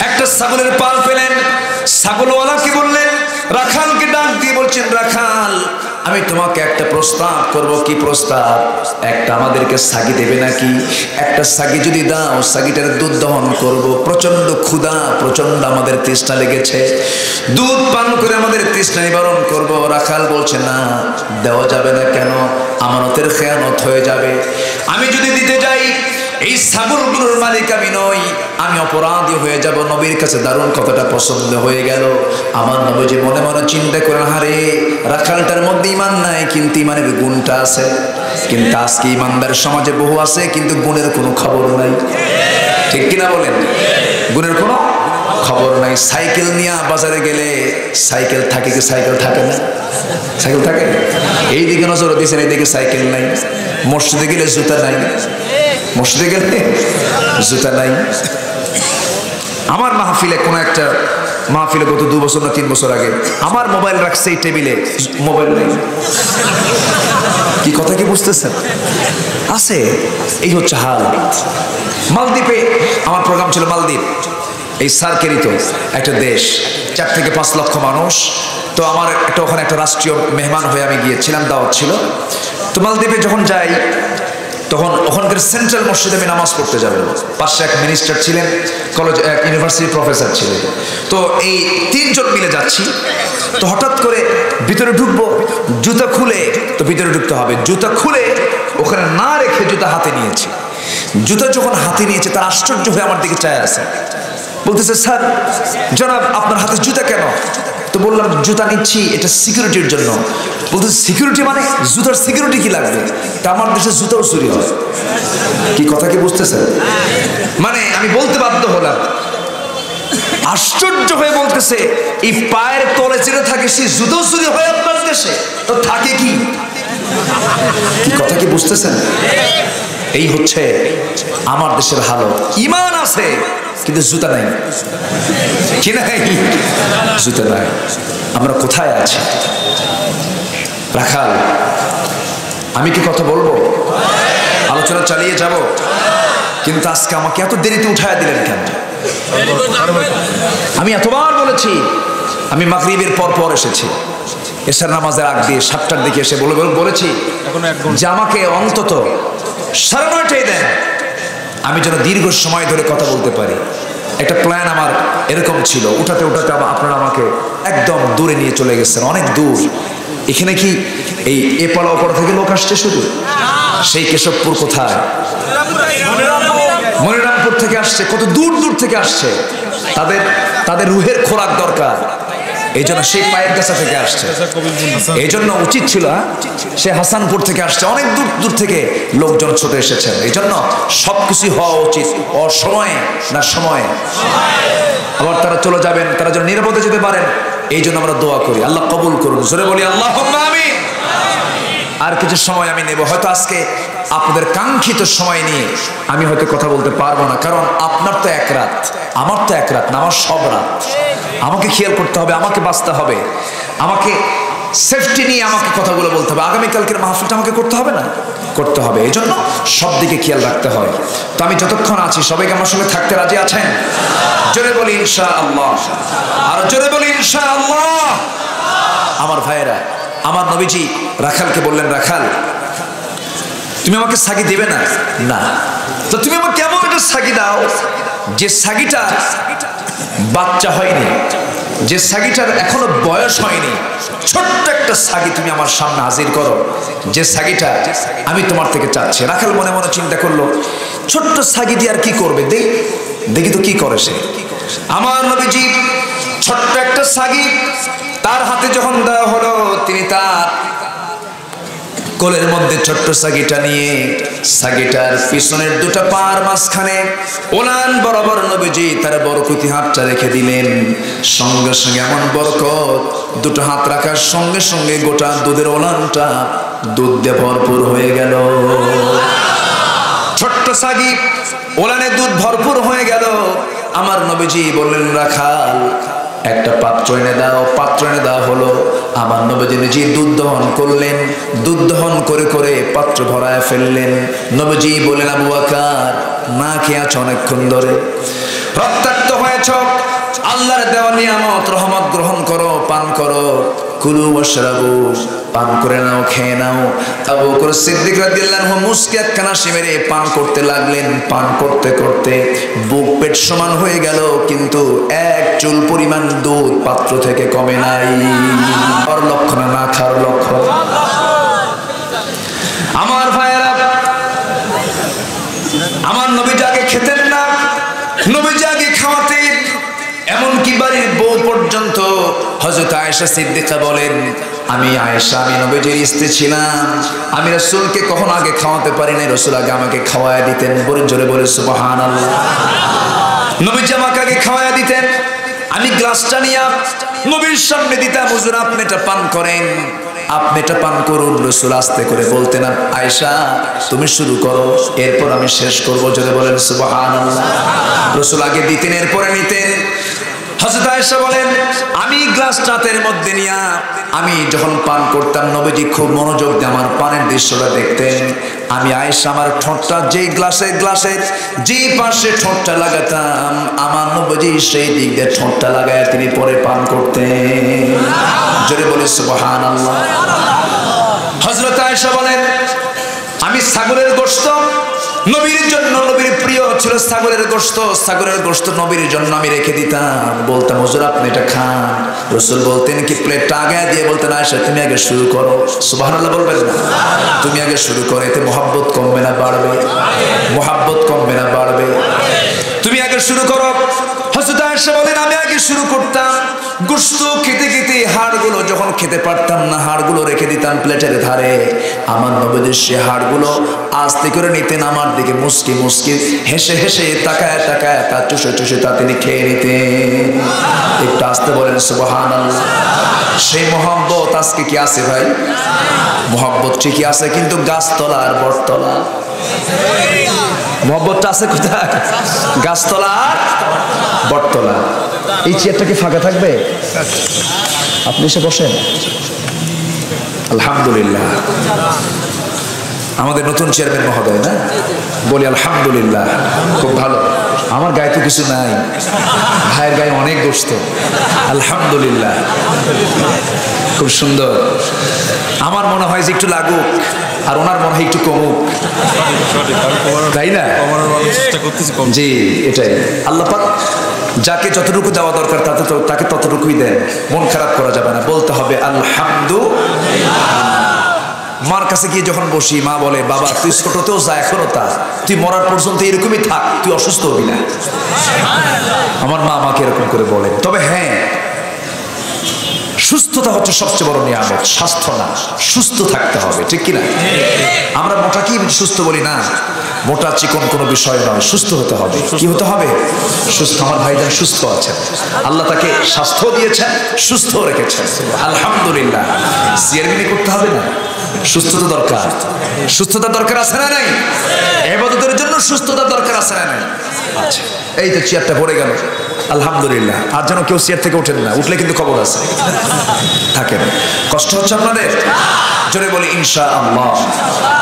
একটা ছাগলের পাল পেলেন। ছাগলওয়ালাকে বললেন, রাখালকে ডাক দিয়ে বলছেন, রাখাল আমি তোমাকে একটা প্রস্তাব করব। কি প্রস্তাব? একটা আমাদেরকে ছাগি দেবে নাকি? একটা ছাগি যদি দাও, ছাগিটার দুধ দহন করব। প্রচন্ড ক্ষুধা, প্রচন্ড আমাদের তৃষ্ণা লেগেছে, দুধ পান করে আমাদের তৃষ্ণা নিবারণ করব। রাখাল বলছে, না দেওয়া যাবে না। কেন? আমানতের খেয়ানত হয়ে যাবে। আমি যদি দিতে যাই, এই ছাগলগুলোর মালিক আমি নই, আমি অপরাধী হয়ে যাব। নবীর কাছে দারুণ কথাটা পছন্দ হয়ে গেল। আমার নবীজি মনে মনে চিন্তা করেন, হারে রাখালটার মধ্যে ইমান নাই, কিন্তু ইমানের গুণটা আছে। কিন্তু আজকে ইমানদার সমাজে বহু আছে, কিন্তু গুণের কোনো খবর নাই। ঠিক কিনা বলেন? গুণের কোনো খবর নাই। সাইকেল নিয়ে বাজারে গেলে সাইকেল থাকে কি সাইকেল থাকে না? সাইকেল থাকে। এইদিকে নজর দিয়েছেন, এইদিকে সাইকেল নাই। মসজিদে গেলে জুতা নাই, মসজিদে গেলে জুতা নাই। আমার মাহফিলে কোন একটা মাহফিলে গত 2 বছর না 3 বছর আগে আমার মোবাইল রাখছে এই টেবিলে, মোবাইল নেই। কি কথা কি বুঝতেছেন? আছে, এই হচ্ছে হাল। মালদ্বীপে আমার প্রোগ্রাম ছিল, মালদ্বীপ এই সার্কেরিত একটা দেশ, 4 থেকে 5 লক্ষ মানুষ। তো আমার একটা ওখানে একটা রাষ্ট্রীয় মেহমান হয়ে আমি গিয়েছিলাম, দাওয়াত ছিল। তো মালদ্বীপে যখন যাই, তখন ওখানকার সেন্ট্রাল মসজিদে আমি নামাজ পড়তে যাবো। পাশে এক মিনিস্টার ছিলেন, কলেজ এক ইউনিভার্সিটির প্রফেসর ছিলেন। তো এই 3 জন মিলে যাচ্ছি। তো হঠাৎ করে ভিতরে ঢুকবো, জুতা খুলে, তো ভিতরে ঢুকতে হবে, জুতা খুলে ওখানে না রেখে জুতা হাতে নিয়েছি। জুতা যখন হাতে নিয়েছে, তার আশ্চর্য হয়ে আমার দিকে চায় আছে, বলতেছে, স্যার জনাব আপনার হাতে জুতা কেন? তো বললাম, জুতা নিচ্ছি এটা সিকিউরিটির জন্য। বলতে, সিকিউরিটি মানে? জুতার সিকিউরিটি কি লাগবে? তা আমার দেশে জুতাও চুরি হয়। কি কথা কি বুঝতেছেন? মানে আমি বলতে বাধ্য হলাম। আশ্চর্য হয়ে বলতেছে, এই পায়ের তলে যেটা থাকে সেই জুতাও চুরি হয় আপনার দেশে? তো থাকে কি? কি কথা কি বুঝতেছেন? এই হচ্ছে আমার দেশের হালত। ইমান আছে কিন্তু জুতা নাই। কি নাই? জুতা নাই। আমরা কোথায় আছি? রাখাল, আমি কি কথা বলবো? আলোচনা চালিয়ে যাব, কিন্তু আজকে আমাকে এত দেরিতে উঠায় দিলেন কেন? আমি এতবার বলেছি, আমি মাগরিবের পর এসেছি, এশার নামাজের আগ দিয়ে 7টার দিকে এসে বলেছি যে আমাকে অন্তত 9:30 দেন, আমি যেন দীর্ঘ সময় ধরে কথা বলতে পারি। একটা প্ল্যান আমার এরকম ছিল। উঠাতে উঠাতে আপনারা আমাকে একদম দূরে নিয়ে চলে গেছেন, অনেক দূর। এখানে কি এই এপালা ওপাড়া থেকে লোক আসছে শুধু? সেই কেশবপুর কোথায়? মনিরামপুর থেকে আসছে, কত দূর দূর থেকে আসছে। তাদের রুহের খোরাক দরকার, এই জন্য সেই পায়ের কাছা থেকে আসছে। এই জন্য উচিত ছিল, সে হাসানপুর থেকে আসছে, অনেক দূর দূর থেকে লোকজন ছুটে এসেছেন। এই জন্য সবকিছু হওয়া উচিত অসময়ে না সময়ে। আবার তারা চলে যাবেন, তারা যেন নিরাপদে যেতে পারেন, এই জন্য আমরা দোয়া করি, আল্লাহ কবুল করুন। জোরে বলি আল্লাহুম্মা আমিন। আর কিছু সময় আমি নেব, হয়তো আজকে আপনাদের কাঙ্ক্ষিত সময় নিয়ে আমি হয়তো কথা বলতে পারবো না, কারণ আপনার তো 1 রাত, আমার তো 1 রাত না, আমার সব রাত। আমাকে খেয়াল করতে হবে, আমাকে বাঁচতে হবে, আমাকে সেফটি নিয়ে আমাকে কথাগুলো বলতে হবে। আগামীকালকের মাহফিলটা আমাকে করতে হবে না? করতে হবে। এই জন্য সব দিকে খেয়াল রাখতে হয়। তো আমি যতক্ষণ আছি সবাইকে আমার সঙ্গে থাকতে রাজি আছেন? জোরে বলি ইনশাআল্লাহ, আর জোরে বলি ইনশাআল্লাহ। আমার ভাইয়েরা, আমার নবীজি রাখালকে বললেন, রাখাল তুমি আমাকে সাগি দেবে না? না। তো তুমি আমাকে কেমন একটা সাগি দাও, যে সাগিটা বাচ্চা হয়নি, যে সাগিটার এখনো বয়স হয়নি, ছোট্ট একটা সাগি তুমি আমার সামনে হাজির করো, যে সাগিটা আমি তোমার থেকে চাচ্ছি। রাখাল মনে মনে চিন্তা করলো, ছোট্ট সাগি দিয়ে আর কি করবে, দেখি তো কি করে সে। আমার নবীজি ছোট্ট একটা সাগি তার হাতে যখন দেওয়া হলো, তিনি তার কোলের মধ্যে ছোট্ট সাগিটা নিয়ে সাগিটার পিছনের দুটো পার মাঝখানে ওলান বরাবর নবীজি তার বরকতি হাতটা রেখে দিলেন। সঙ্গে সঙ্গে এমন বরকত, দুটো হাত রাখার সঙ্গে সঙ্গে গোটা দুধের ওলানটা দুধ দিয়ে ভরপুর হয়ে গেল। ছোট্ট সাগি ওলানে দুধ ভরপুর হয়ে গেল। আমার নবীজি বললেন, রাখাল একটা পাত্র এনে দাও। পাত্র এনে দেওয়া হলো। আমার নবীজি নিজে দুধ দহন করলেন। দুধ দহন করে করে পাত্র ভরায় ফেললেন। নবীজি বললেন, আবু বকর, না খেয়ে আছো অনেকক্ষণ ধরে, রক্তাক্ত হয়েছ, আল্লাহর দেওয়া নিয়ামত রহমত গ্রহণ করো, পান করো। কুলু ওয়াশরাবু, পান করে নাও, খেয়ে নাও। আবু বকর সিদ্দিক রাদিয়াল্লাহু আনহু মুস্কি একখানা মেরে পান করতে লাগলেন। পান করতে করতে বুক পেট সমান হয়ে গেল, কিন্তু এক চুল পরিমাণ দুধ পাত্র থেকে কমে নাই। আর লক্ষণ না খাওয়ার লক্ষণ। আমার ভাইয়েরা, আমার নবীজি আগে খেতেন না, নবীজি আগে খাওয়াতেন। এমনকি বাড়ির বউ পর্যন্ত হযরত আয়েশা সিদ্দিকা বলেন, আমি আয়েশা, আমি নবীজির স্ত্রী ছিলাম, আমি রাসূলকে কখনো আগে খাওয়াতে পারি নাই, রাসূল আগে আমাকে খাওয়ায় দিতেন। বলে জোরে বলে সুবহানাল্লাহ। নবীজি আমাকে আগে খাওয়ায় দিতেন, আমি গ্লাসটা নিয়ে নবীর সামনে দিতাম, হুজুর আপনি এটা পান করেন, আপনি এটা পান করুন। রাসূল আস্তে করে বলতেন, আয়েশা তুমি শুরু করো, এরপর আমি শেষ করবো। জোরে বলেন সুবহানাল্লাহ। রাসূল আগে দিতেন, এরপরে নিতেন। হযরত আয়েশা বলেন, আমি গ্লাস হাতের মধ্যে নিয়ে আমি যখন পান করতাম, নবীজি খুব মনোযোগ দিয়ে আমার পানের দৃশ্যটা দেখতেন। আমি আয়েশা আমার ঠোঁটটা যেই গ্লাসের যেই পাশে ঠোঁটটা লাগাতাম, আমার নবীজি সেই দিক দিয়ে ঠোঁটটা লাগায় তিনি পরে পান করতেন। জোরে বলে সুবহানাল্লাহ। হযরত আয়েশা বলেন, আমি ছাগলের গোশত নবীর জন্য, নবীর প্রিয় ছিল ছাগলের গোশত, ছাগলের গোশত নবীর জন্য আমি রেখে দিতাম। বলতাম, হুজুর আপনি এটা খান। রাসূল বলতেন কি, প্লেটটা আগে দিয়ে বলতেন, আয়েশা তুমি আগে শুরু করো। সুবহানাল্লাহ বলবেন না? তুমি আগে শুরু করো, এতে মহব্বত কমবে না বাড়বে? মহব্বত কমবে না বাড়বে? তুমি আগে শুরু করো। হযরত আয়েশা বলেন, আমি আগে শুরু করতাম। গোশত খেতে খেতে হাড়গুলো যখন খেতে পারতাম না, হাড়গুলো রেখে দিতাম প্লেটের ধারে। আমার নবীজি সে হাড়গুলো আস্তে করে নিতেন, আমার দিকে মুস্কি মুস্কি হেসে হেসে তাকায় তাকায় তা চুষে চুষে তা তিনি খেয়ে নিতেন। একটু আস্তে বলেন সুবহানাল্লাহ। সেই মহব্বত আজকে কি আছে ভাই? মহব্বত ঠিকই আছে, কিন্তু গাছতলা আর বটতলা। মহব্বতটা আছে কোথায়? গাছতলা আর বটতলা। এই চেয়ারটা কি ফাঁকা থাকবে? আপনি এসে বসেন। আলহামদুলিল্লাহ, আমাদের নতুন চেয়ারম্যান মহোদয় না? বলি আলহামদুলিল্লাহ, খুব ভালো। আমার গায়ে তো কিছু নাই, ভাইয়ের গায়ে অনেক গোশত। আলহামদুলিল্লাহ, খুব সুন্দর। আমার মনে হয় যে একটু লাগুক, আর ওনার মনে হয় একটু কমুক, তাই না? জি, এটাই। আল্লাহ পাক যাকে যতটুকু দেওয়া দরকার তাকে ততটুকুই দেন। মন খারাপ করা যাবে না, বলতে হবে আলহামদুলিল্লাহ। মার কাছে গিয়ে যখন বসি, মা বলে, বাবা তুই ছোটতেও যা এখনো তা, তুই মরার পর্যন্ত এরকমই থাক, তুই অসুস্থ হবি না। আমার মা আমাকে এরকম করে বলে। তবে হ্যাঁ, সুস্থতা হচ্ছে সবচেয়ে বড় নিয়ামত, স্বাস্থ্য না, সুস্থ থাকতে হবে, ঠিক কিনা? আমরা মোটাকেই সুস্থ বলি না, মোটা চিকন কোনো বিষয় নয়, সুস্থ হতে হবে। কি হতে হবে? সুস্থ। আমার ভাইজান সুস্থ আছেন, আল্লাহ তাকে স্বাস্থ্য দিয়েছেন, সুস্থ রেখেছেন, আলহামদুলিল্লাহ। সিয়ারবিনি করতে হবে না, সুস্থতা দরকার। সুস্থতা দরকার আছে না নাই? ইবাদতের জন্য সুস্থতা দরকার আছে না নাই? আচ্ছা, এই তো চেয়ারটা পড়ে গেল, আলহামদুলিল্লাহ। আর যেন কেউ চেয়ার থেকে ওঠেন না, উঠলে কিন্তু খবর আছে। থাকেন, কষ্ট হচ্ছে আপনাদের? জোরে বলি ইনশাআল্লাহ।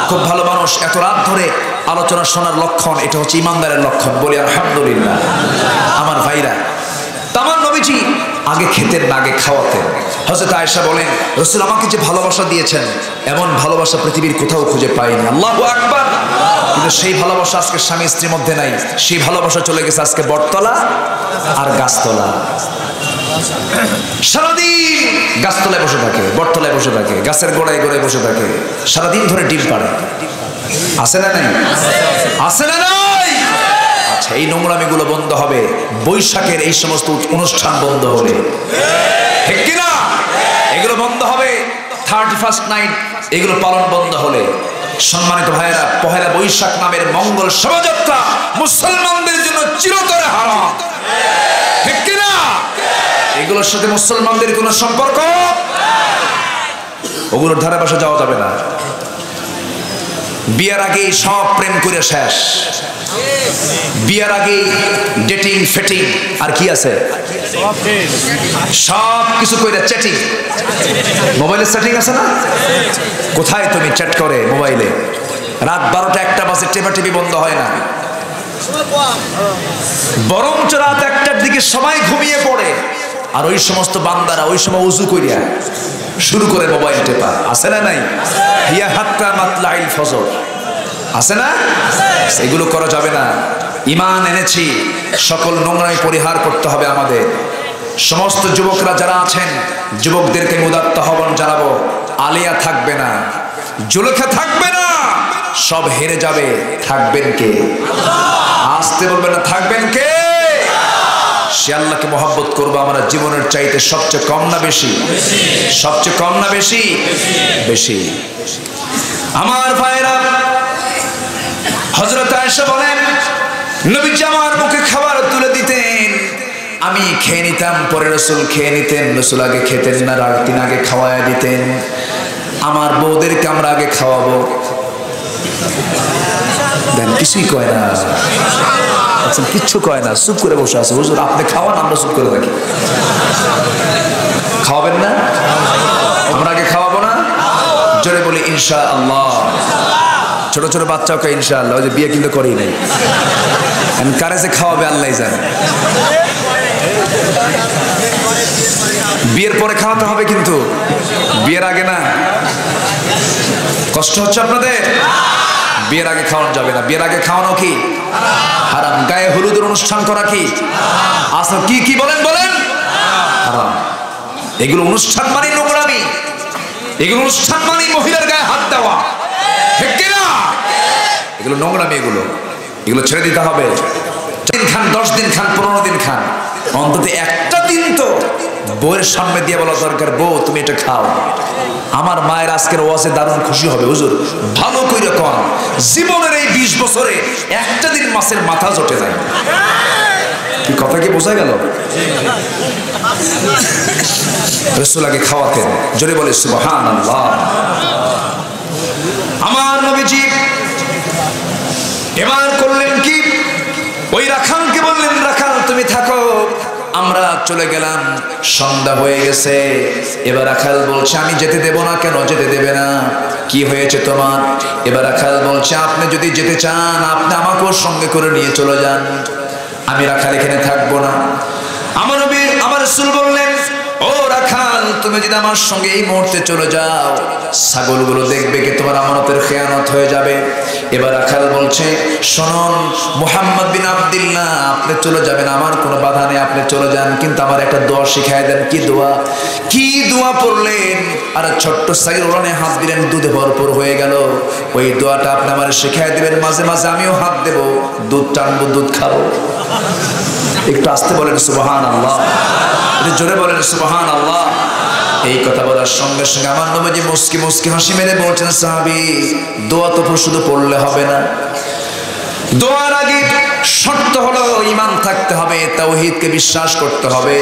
খুব ভালো মানুষ, এত রাত ধরে আলোচনা শোনার লক্ষণ, এটা হচ্ছে ইমানদারের লক্ষণ। বলি আলহামদুলিল্লাহ। আমার ভাইরা, আমার নবীজি আগে খেতেন না, আগে খাওয়াতেন। হযরত আয়েশা বলেন, রাসূল আমাকে যে ভালোবাসা দিয়েছেন, এমন ভালোবাসা পৃথিবীর কোথাও খুঁজে পাইনি। আল্লাহু আকবার। কিন্তু সেই ভালোবাসা আজকে স্বামী স্ত্রীর মধ্যে নাই, সেই ভালোবাসা চলে গেছে আজকে বটতলা আর গাছতলা। সারাদিন গাছতলায় বসে থাকে, বটতলায় বসে থাকে, গাছের গোড়ায় গোড়ায় বসে থাকে, সারাদিন ধরে ডিম পাড়ে। আছে না নাই? আছে না নাই? আচ্ছা, এই নোংরামিগুলো বন্ধ হবে বৈশাখের এই সমস্ত অনুষ্ঠান বন্ধ হলে, ঠিক কিনা? এগুলো বন্ধ হবে। 31st নাইট এগুলো পালন বন্ধ হলে, সম্মানিত ভাইয়েরা, পহেলা বৈশাখ নামের মঙ্গল শোভাযাত্রা মুসলমানদের জন্য চিরতরে হারাম, ঠিক কিনা? এগুলোর সাথে মুসলমানদের কোনো সম্পর্ক, ওগুলোর ধারে পাশে যাওয়া যাবে না। বিয়ের আগেই সব প্রেম করে শেষ, বিয়ের আগে ডেটিং ফেটিং আর কি আছে, সব কিছু কইরা চ্যাটিং, মোবাইলে চ্যাটিং আছে না? কোথায় তুমি চ্যাট করে মোবাইলে? রাত 12টা 1টা বাজে টেপাটিপি বন্ধ হয় না, বরঞ্চ রাত 1টার দিকে সবাই ঘুমিয়ে পড়ে, আর ওই সমস্ত বান্দারা ওই সময় উজু করিয়া শুরু করে মোবাইল টেপা, আছে না নাই? হিয়া হাত্তা মাতলাইল ফজর, আছে না? এগুলো করা যাবে না। ঈমান এনেছি, সকল নোংরাই পরিহার করতে হবে আমাদের। সমস্ত যুবকরা যারা আছেন, যুবকদেরকে উদাত্ত আহ্বান জানাবো, আলিয়া থাকবে না, জুলেখা থাকবে না, সব হেরে যাবে। থাকবেন কে? আসতে বলবেন না, থাকবেন কে? সে আল্লাহকে মহব্বত করবো আমরা জীবনের চাইতে সবচেয়ে কম না বেশি? সবচেয়ে কম না বেশি? বেশি। আমার ভাইরা, হযরত আয়েশা বলেন, নবীজি আমার মুখে খাবার তুলে দিতেন, আমি খেয়ে নিতাম, পরে রাসূল খেয়ে নিতেন। রাসূল আগে খেতেন না, রাত 3 আগে খাওয়ায়া দিতেন। আমার বউদেরকে আমরা আগে খাওয়াবো। দেন কিছুই কয় না, কিচ্ছু কয় না, চুপ করে বসে আছে। হুজুর আপনি খাওয়ান, আমরা চুপ করে থাকি। খাওয়াবেন না? আমরা আগে খাওয়াবো না? জোরে বলি ইনশাআল্লাহ। ছোট ছোট বাচ্চাকে ইনশাআল্লাহ, ওই যে বিয়ে কিন্তু করেই নাই, কারে যে খাওয়াবে আল্লাহই জানে। বিয়ের পরে খাওয়াতে হবে কিন্তু, বিয়ের আগে না। কষ্ট হচ্ছে আপনাদের? বিয়ের আগে খাওয়ানো যাবে না। বিয়ের আগে খাওয়ানো কি হারাম। গায়ে হলুদের অনুষ্ঠান করা কি আসল? কি কি বলেন বলেন? হারাম। এগুলো অনুষ্ঠান মানে নোংরামি, এগুলো অনুষ্ঠান মানে মহিলার গায়ে হাত দেওয়া, ঠিক কিনা? এগুলো নোংরামি, এগুলো এগুলো ছেড়ে দিতে হবে। 4 দিন খান, 10 দিন খান, 15 দিন খান, অন্তত একটা দিন তো বউয়ের সামনে দিয়ে বলা দরকার, বউ তুমি এটা খাও। আমার মায়ের আজকের ওয়াজে দারুণ খুশি হবে, হুজুর ভালো কইরা কোন জীবনের এই 20 বছরে একটা দিন মাছের মাথা জটে যায়। কি কথা কি বোঝা গেল? রাসূল আগে খাওয়াতেন, জোরে বলে সুবহানাল্লাহ। আমার নবীজি এবার করলেন কি, ওই রাখালকে বললেন, রাখাল তুমি থাকো, আমরা চলে গেলাম। সন্ধ্যা হয়ে গেছে। এবার রাখাল বলছে, আমি যেতে দেব না। কেন যেতে দেবে না? কি হয়েছে তোমার? এবার রাখাল বলছে, আপনি যদি যেতে চান আপনি আমাকেও সঙ্গে করে নিয়ে চলে যান, আমি রাখাল এখানে থাকবো না। আমার নবী, আমার রাসূল বললেন, ও রাখাল তুমি যদি আমার সঙ্গে এই মুহূর্তে চলে যাও, ছাগলগুলো দেখবে কি তোমার আমানতের খেয়ানত হয়ে যাবে। এবার রাখাল বলছে, শুনুন মুহাম্মদ বিন আব্দুল্লাহ, আপনি চলে যাবেন, আমার কোনো বাধা নেই, আপনি চলে যান, কিন্তু আমার একটা দোয়া শিখায় দেন। কি দোয়া? কি দোয়া পড়লেন? আর ছোট্ট ছাগল ওড়ানে হাত দিলেন, দুধে ভরপুর হয়ে গেল। ওই দোয়াটা আপনি আমার শিখায় দিবেন, মাঝে মাঝে আমিও হাত দেব, দুধ টানবো, দুধ খাবো। একটু আস্তে বলেন সুবহানাল্লাহ, জোরে বলেন সুবহানাল্লাহ। এই কথা বলার সঙ্গে সঙ্গে আমার নবীজি মুস্কি মুস্কি হাসি মেরে বলছেন, সাহাবী দোয়া তো শুধু পড়লে হবে না, দোয়ার আগে শর্ত হলো ঈমান থাকতে হবে, তাওহীদকে বিশ্বাস করতে হবে।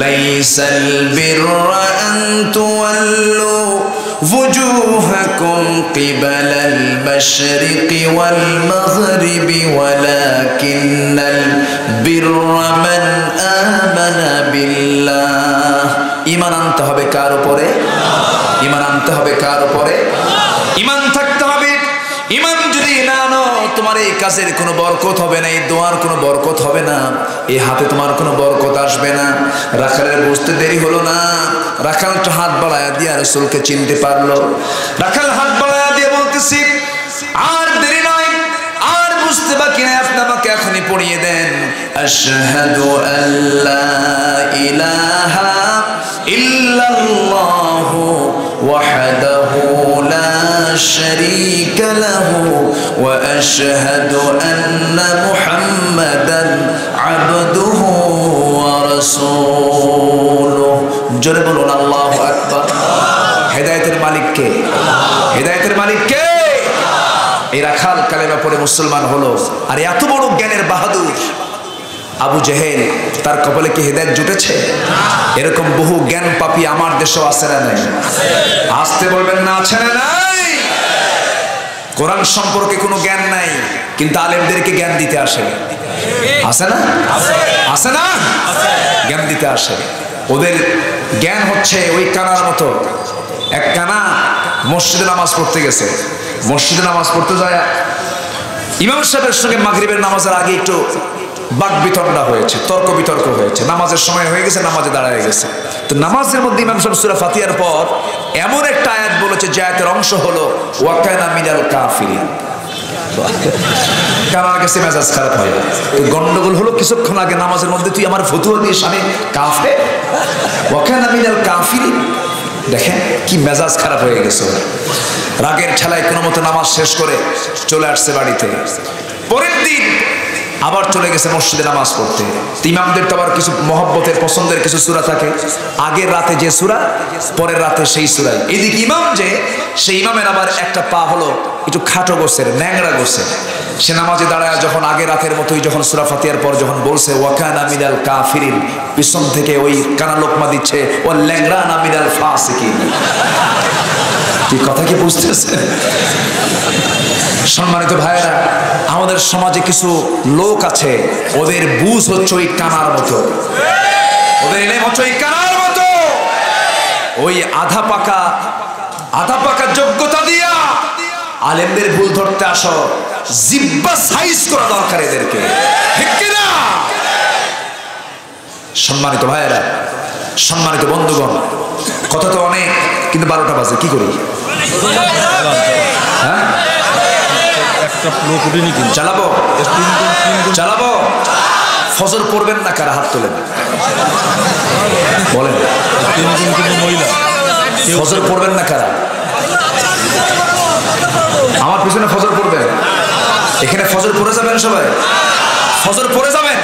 লাইসাল বিররা আন তুওয়াল্লু وجوهكم قبل المشرق والمغرب ولكن البر من آمن بالله। ঈমান আনতে হবে কার উপরে? ঈমান আনতে হবে কার উপরে? ঈমান থাকতে হবে। ঈমান যদি না আনো তোমার এই কাজের কোনো বরকত হবে না, এই দোয়ার কোনো বরকত হবে না, এই হাতে তোমার কোনো বরকত আসবে না। রাখালের বুঝতে দেরি হলো না। রাখালটা হাত বাড়ায়া দিয়ে রাসূলকে চিনতে পারলো। রাখাল হাত বাড়ায়া দিয়ে বলতেছি, আর দেরি নয়, আর বুঝতে বাকি নাই, আপনি আমাকে এখনই পড়িয়ে দেন, আশহাদু আল্লা ইলাহা ইল্লাল্লাহু ওয়াহদাহু লা শারীকা লাহু ওয়া আশহাদু আন্না মুহাম্মাদান আবদুহু ওয়া রাসূলুহু। জোরে বলুন আল্লাহু আকবার। হেদায়েতের মালিক কে? হেদায়েতের মালিক কে? এই রাখাল কালেমা পড়ে মুসলমান হলো, আর এত বড় জ্ঞানের বাহাদুর আবু জেহেল, তার কপালে কি হেদায়েত জুটেছে? এরকম বহু জ্ঞান পাপী আমার দেশেও আছে না নাই? আসতে বলবেন না, আছে না নাই? কোরআন সম্পর্কে কোনো জ্ঞান নাই, কিন্তু আলেমদেরকে জ্ঞান দিতে আসে, আছে না? আছে না? জ্ঞান দিতে আসে। ওদের জ্ঞান হচ্ছে ওই কানার মতো। এক কানা মসজিদে নামাজ পড়তে গেছে, মসজিদে নামাজ পড়তে যায় ইমাম সাহেবের সঙ্গে মাগরিবের নামাজের আগে একটু বাক বিতণ্ডা হয়েছে, তর্ক বিতর্ক হয়েছে, নামাজের সময় হয়ে গেছে, নামাজে দাঁড়ায় গেছে। তো নামাজের মধ্যে ইমাম সাহেব সূরা ফাতিহার পর এমন একটা আয়াত বলেছে যে আয়াতের অংশ হলো ওয়া কানা মিনাল কাফিরিন। কানার কাছে মেজাজ খারাপ হয়। তো গন্ডগোল হলো কিছুক্ষণ আগে নামাজের মধ্যে, তুই আমার ফতুয়া দিয়ে সামনে কাফের, ওয়া কানা মিনাল কাফিরিন। দেখেন কি মেজাজ খারাপ হয়ে গেছে। রাগের ঠেলায় কোনো মতো নামাজ শেষ করে চলে আসছে বাড়িতে। পরের দিন আবার চলে গেছে মসজিদে নামাজ পড়তে। ইমামদের তো আবার কিছু মহব্বতের পছন্দের কিছু সূরা থাকে, আগের রাতে যে সূরা পরের রাতে সেই সূরাই। এদিকে ইমাম যে, সেই ইমামের আবার একটা পা হলো একটু খাটো গোছের, ন্যাংরা গোছের। সে নামাজে দাঁড়ায় যখন আগের রাতের মতোই যখন সূরা ফাতিহার পর যখন বলছে ওয়া কানা মিনাল কাফিরিন, পিছন থেকে ওই কানা লোকমা দিচ্ছে ওয়া ল্যাংরানা মিনাল ফাসিকিন। কি কথা কি বুঝতেছে? সম্মানিত ভাইয়েরা, আমাদের সমাজে কিছু লোক আছে, ওদের বুঝ হচ্ছে ওই কানার মতো, ওদের এলেম হচ্ছে ওই কানার মতো। ওই আধা পাকা যোগ্যতা দিয়া আলেমদের ভুল ধরতে আসো, জিব্বা সাইজ করা দরকার এদেরকে, ঠিক কিনা? সম্মানিত ভাইয়েরা, সম্মানিত বন্ধুগণ, কথা তো অনেক, কিন্তু 12টা বাজে, কি করি? হ্যাঁ, চালাবো চালাবো। ফজর পড়বেন না কারা? হাত তোলেন, বলেন। ফজর পড়বেন না কারা? আমার পিছনে ফজর পড়বেন, এখানে ফজর পড়ে যাবেন সবাই, ফজর পড়ে যাবেন,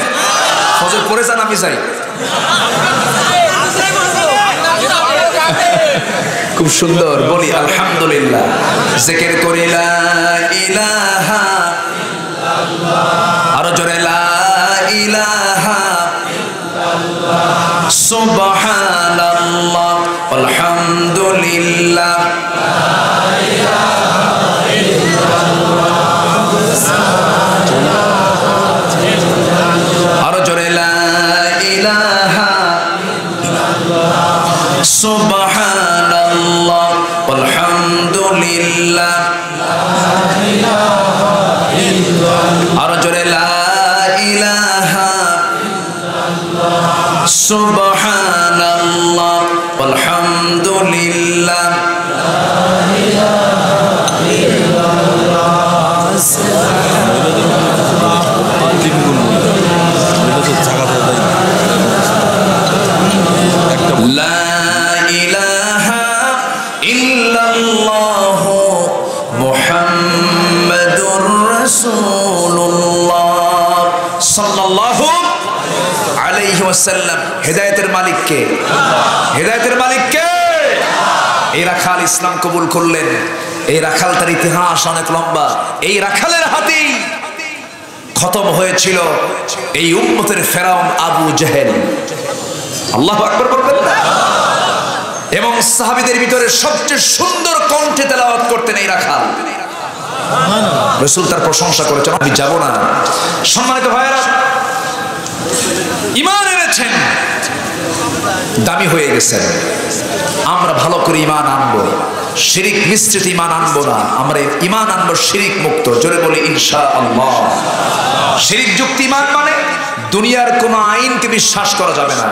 ফজর পড়ে যান, আমি যাই। খুব সুন্দর বলি আলহামদুলিল্লাহ, জিকির করি লা ইলাহা ইল্লাল্লাহ, আরো জোরে লা ইলাহা ইল্লাল্লাহ, সুবহানাল্লাহ আলহামদুলিল্লাহ, লা ইলাহা ইল্লাল্লাহ, আরো জোরে লা ইলাহা ইল্লাল্লাহ, সুবহানাল্লাহ আলহামদুলিল্লাহ, আরো জোরে লা ইলাহা ইল্লাল্লাহ, সুবহানাল্লাহ আলহামদুলিল্লাহ, হেদায়েতের মালিক কে? হেদায়েতের মালিক কে? এই রাখাল ইসলাম কবুল করলেন। এই রাখাল, তার ইতিহাস অনেক লম্বা। এই রাখালের হাতেই খতম হয়েছিল এই উম্মতের ফেরাউন আবু জেহেল। আল্লাহু আকবার বলবেন না? এবং সাহাবীদের ভিতরে সবচেয়ে সুন্দর কণ্ঠে তেলাওয়াত করতেন এই রাখাল। রাসূল তার প্রশংসা করেছেন, আমি যাব না। সম্মানিত ভাইয়েরা, ঈমান এনেছেন, দামি হয়ে গেছেন। আমরা ভালো করে ঈমান আনবো, শিরিক মিশ্রিত ঈমান আনবো না। আমরা ঈমান আনবো শিরিক মুক্ত। জোরে বলি ইনশাআল্লাহ। শিরিক যুক্ত ঈমান মানে দুনিয়ার কোন আইনকে বিশ্বাস করা যাবে না।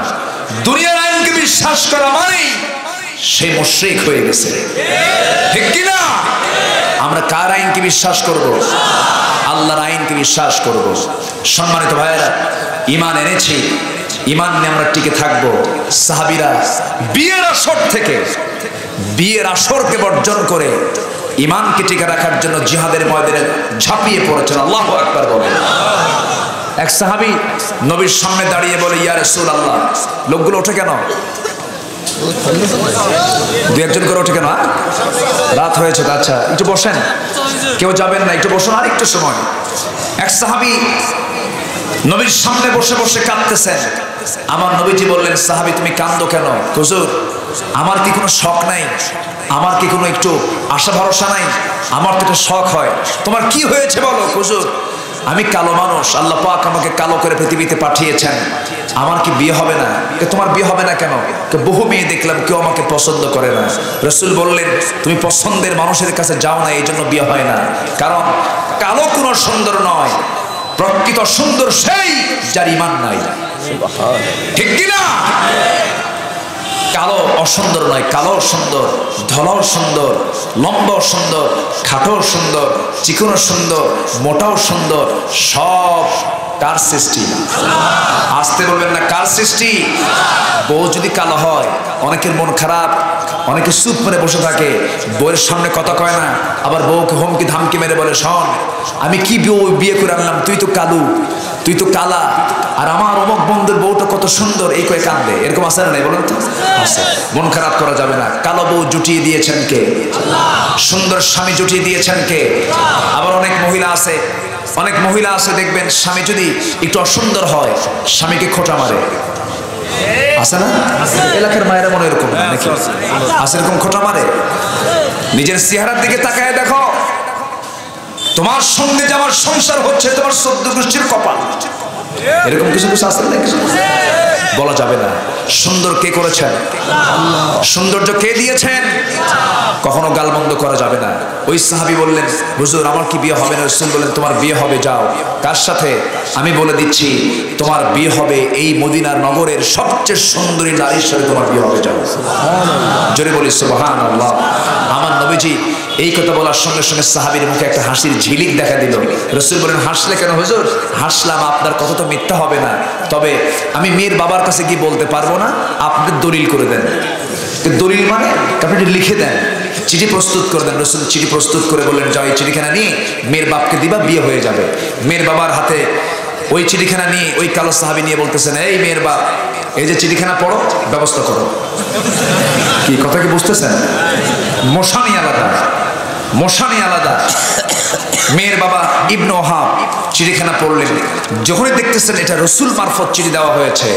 দুনিয়ার আইনকে বিশ্বাস করা মানে সে মুশরিক হয়ে গেছে, ঠিক কি না? আমরা কার আইনকে বিশ্বাস করব? আল্লাহর আইনকে বিশ্বাস করব। সম্মানিত ভাইয়েরা, ঈমান এনেছি, ঈমান নিয়ে আমরা টিকে থাকবো। সাহাবীরা বিয়ের আসর থেকে, বিয়ের আসরকে বর্জন করে ঈমানকে টিকে রাখার জন্য জিহাদের ময়দানে ঝাঁপিয়ে পড়েছেন। আল্লাহু আকবার বলেন। এক সাহাবী নবীর সামনে দাঁড়িয়ে বলে, ইয়া রাসূলুল্লাহ। লোকগুলো ওঠে কেন? দু একজন করে ওঠে কেন? রাত হয়েছে, আচ্ছা একটু বসেন, কেউ যাবেন না, একটু বসুন আর একটু সময়। এক সাহাবী নবীর সামনে বসে বসে কাঁদতেছেন। আমার নবীজি বললেন, সাহাবী তুমি কাঁদো কেন? হুজুর আমার কি কোনো শখ নাই? আমার কি কোনো একটু আশা ভরসা নাই? আমার তো একটা শখ হয়। তোমার কি হয়েছে বলো? হুজুর আমি কালো মানুষ, আল্লাহ পাক আমাকে কালো করে পৃথিবীতে পাঠিয়েছেন, আমার কি বিয়ে হবে না? তোমার বিয়ে হবে না কেন? বহু মেয়ে দেখলাম, কেউ আমাকে পছন্দ করে না। রাসূল বললেন, তুমি পছন্দের মানুষের কাছে যাও না, এই জন্য বিয়ে হয় না। কারণ কালো কোনো সুন্দর নয়, প্রকৃত সুন্দর সেই যার ঈমান নাই। ঠিক কিনা? কালো অসুন্দর নয়, কালো সুন্দর, ধলাও সুন্দর, লম্বাও সুন্দর, খাটোও সুন্দর, চিকনও সুন্দর, মোটাও সুন্দর। সব কার সৃষ্টি? আসতে বলবেন না, কার সৃষ্টি? বউ যদি কালো হয়, অনেকের মন খারাপ, অনেকে চুপ করে বসে থাকে, বউয়ের সামনে কথা কয় না, আবার বউকে হুমকি ধামকি মেরে বলে, শোন আমি কি বিয়ে করে আনলাম, তুই তো কালু, তুই তো কালা, আর আমার অমুক বন্ধুর বউটা কত সুন্দর, এই কয়ে কাঁদবে। এরকম আছে না? বলেন তো। আছে। মন খারাপ করা যাবে না। কালো বউ জুটিয়ে দিয়েছেন কে? সুন্দর স্বামী জুটিয়ে দিয়েছেন কে? আবার অনেক মহিলা আছে দেখবেন, স্বামী যদি একটু অসুন্দর হয়, স্বামীকে খোঁটা মারে। আছে না? এলাকার মায়েরা মনে এরকম নাকি? আছে এরকম খোঁটা মারে? নিজের চেহারার দিকে তাকায় দেখো, তোমার সঙ্গে যে আমার সংসার হচ্ছে তোমার 14 গোষ্ঠীর কপাল। এরকম কিছু কিছু আছে না? কিছু বলা যাবে না। সুন্দর কে করেছেন? সৌন্দর্য কে দিয়েছেন? কখনো গালমন্দ করা যাবে না। ওই সাহাবী বললেন, হুজুর আমার কি বিয়ে হবে না? রাসূল বললেন, তোমার বিয়ে হবে, যাও। কার সাথে? আমি বলে দিচ্ছি, তোমার বিয়ে হবে এই মদিনার নগরের সবচেয়ে সুন্দরী নারীর সাথে তোমার বিয়ে হবে, যাও। জোরে বলি সুবহানাল্লাহ। আমার নবীজি এই কথা বলার সঙ্গে সঙ্গে সাহাবীর মুখে একটা হাসির ঝিলিক দেখা দিল। রাসূল বলেন, হাসলে কেন হুজুর? হাসলাম, আপনার কথা তো মিথ্যা হবে না, তবে আমি মেয়ের বাবার কাছে গিয়ে বলতে পারবো না, আপনি দলিল করে দেন। দলিল মানে আপনি লিখে দেন, চিঠি প্রস্তুত করে দেন। রাসূল চিঠি প্রস্তুত করে বললেন, যাও এই চিঠিখানা নিয়ে মেয়ের বাপকে দিবা, বিয়ে হয়ে যাবে। মেয়ের বাবার হাতে ওই চিঠিখানা নিয়ে ওই কালো সাহাবী নিয়ে বলতেছেন, এই মেয়ের বাপ, এই যে চিঠিখানা পড়ো, ব্যবস্থা করো। কি কথা কি বুঝতেছেন? মশানি আলাদা, মশানি আলাদা। মেয়ের বাবা ইবনে ওহাব চিঠিখানা পড়লেন, যখনই দেখতেছেন এটা রাসূল মারফত চিঠি দেওয়া হয়েছে,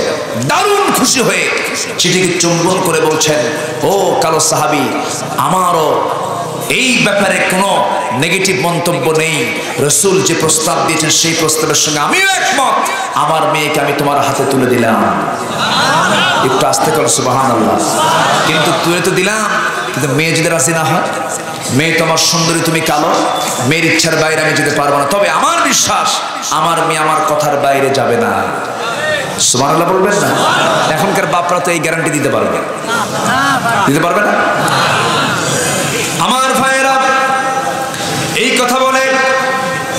দারুণ খুশি হয়ে চিঠিকে চুম্বন করে বলছেন, ও কালো সাহাবী, আমারও এই ব্যাপারে কোনো নেগেটিভ মন্তব্য নেই। রাসূল যে প্রস্তাব দিয়েছেন সেই প্রস্তাবের সঙ্গে আমিও একমত। আমার মেয়েকে আমি তোমার হাতে তুলে দিলাম। একটু আস্তে করো সুবহানাল্লাহ। কিন্তু তুলে তো দিলাম, কিন্তু মেয়ে যদি রাজি না হয়, মেয়ে তোমার সুন্দরী, তুমি কালো, মেয়ের ইচ্ছার বাইরে আমি যেতে পারবো না। তবে আমার বিশ্বাস, আমার মেয়ে আমার কথার বাইরে যাবে না। সুবহানাল্লাহ বলবেন না? এখনকার বাপরা তো এই গ্যারান্টি দিতে পারবে না। আমার ভাইয়েরা, এই কথা বলে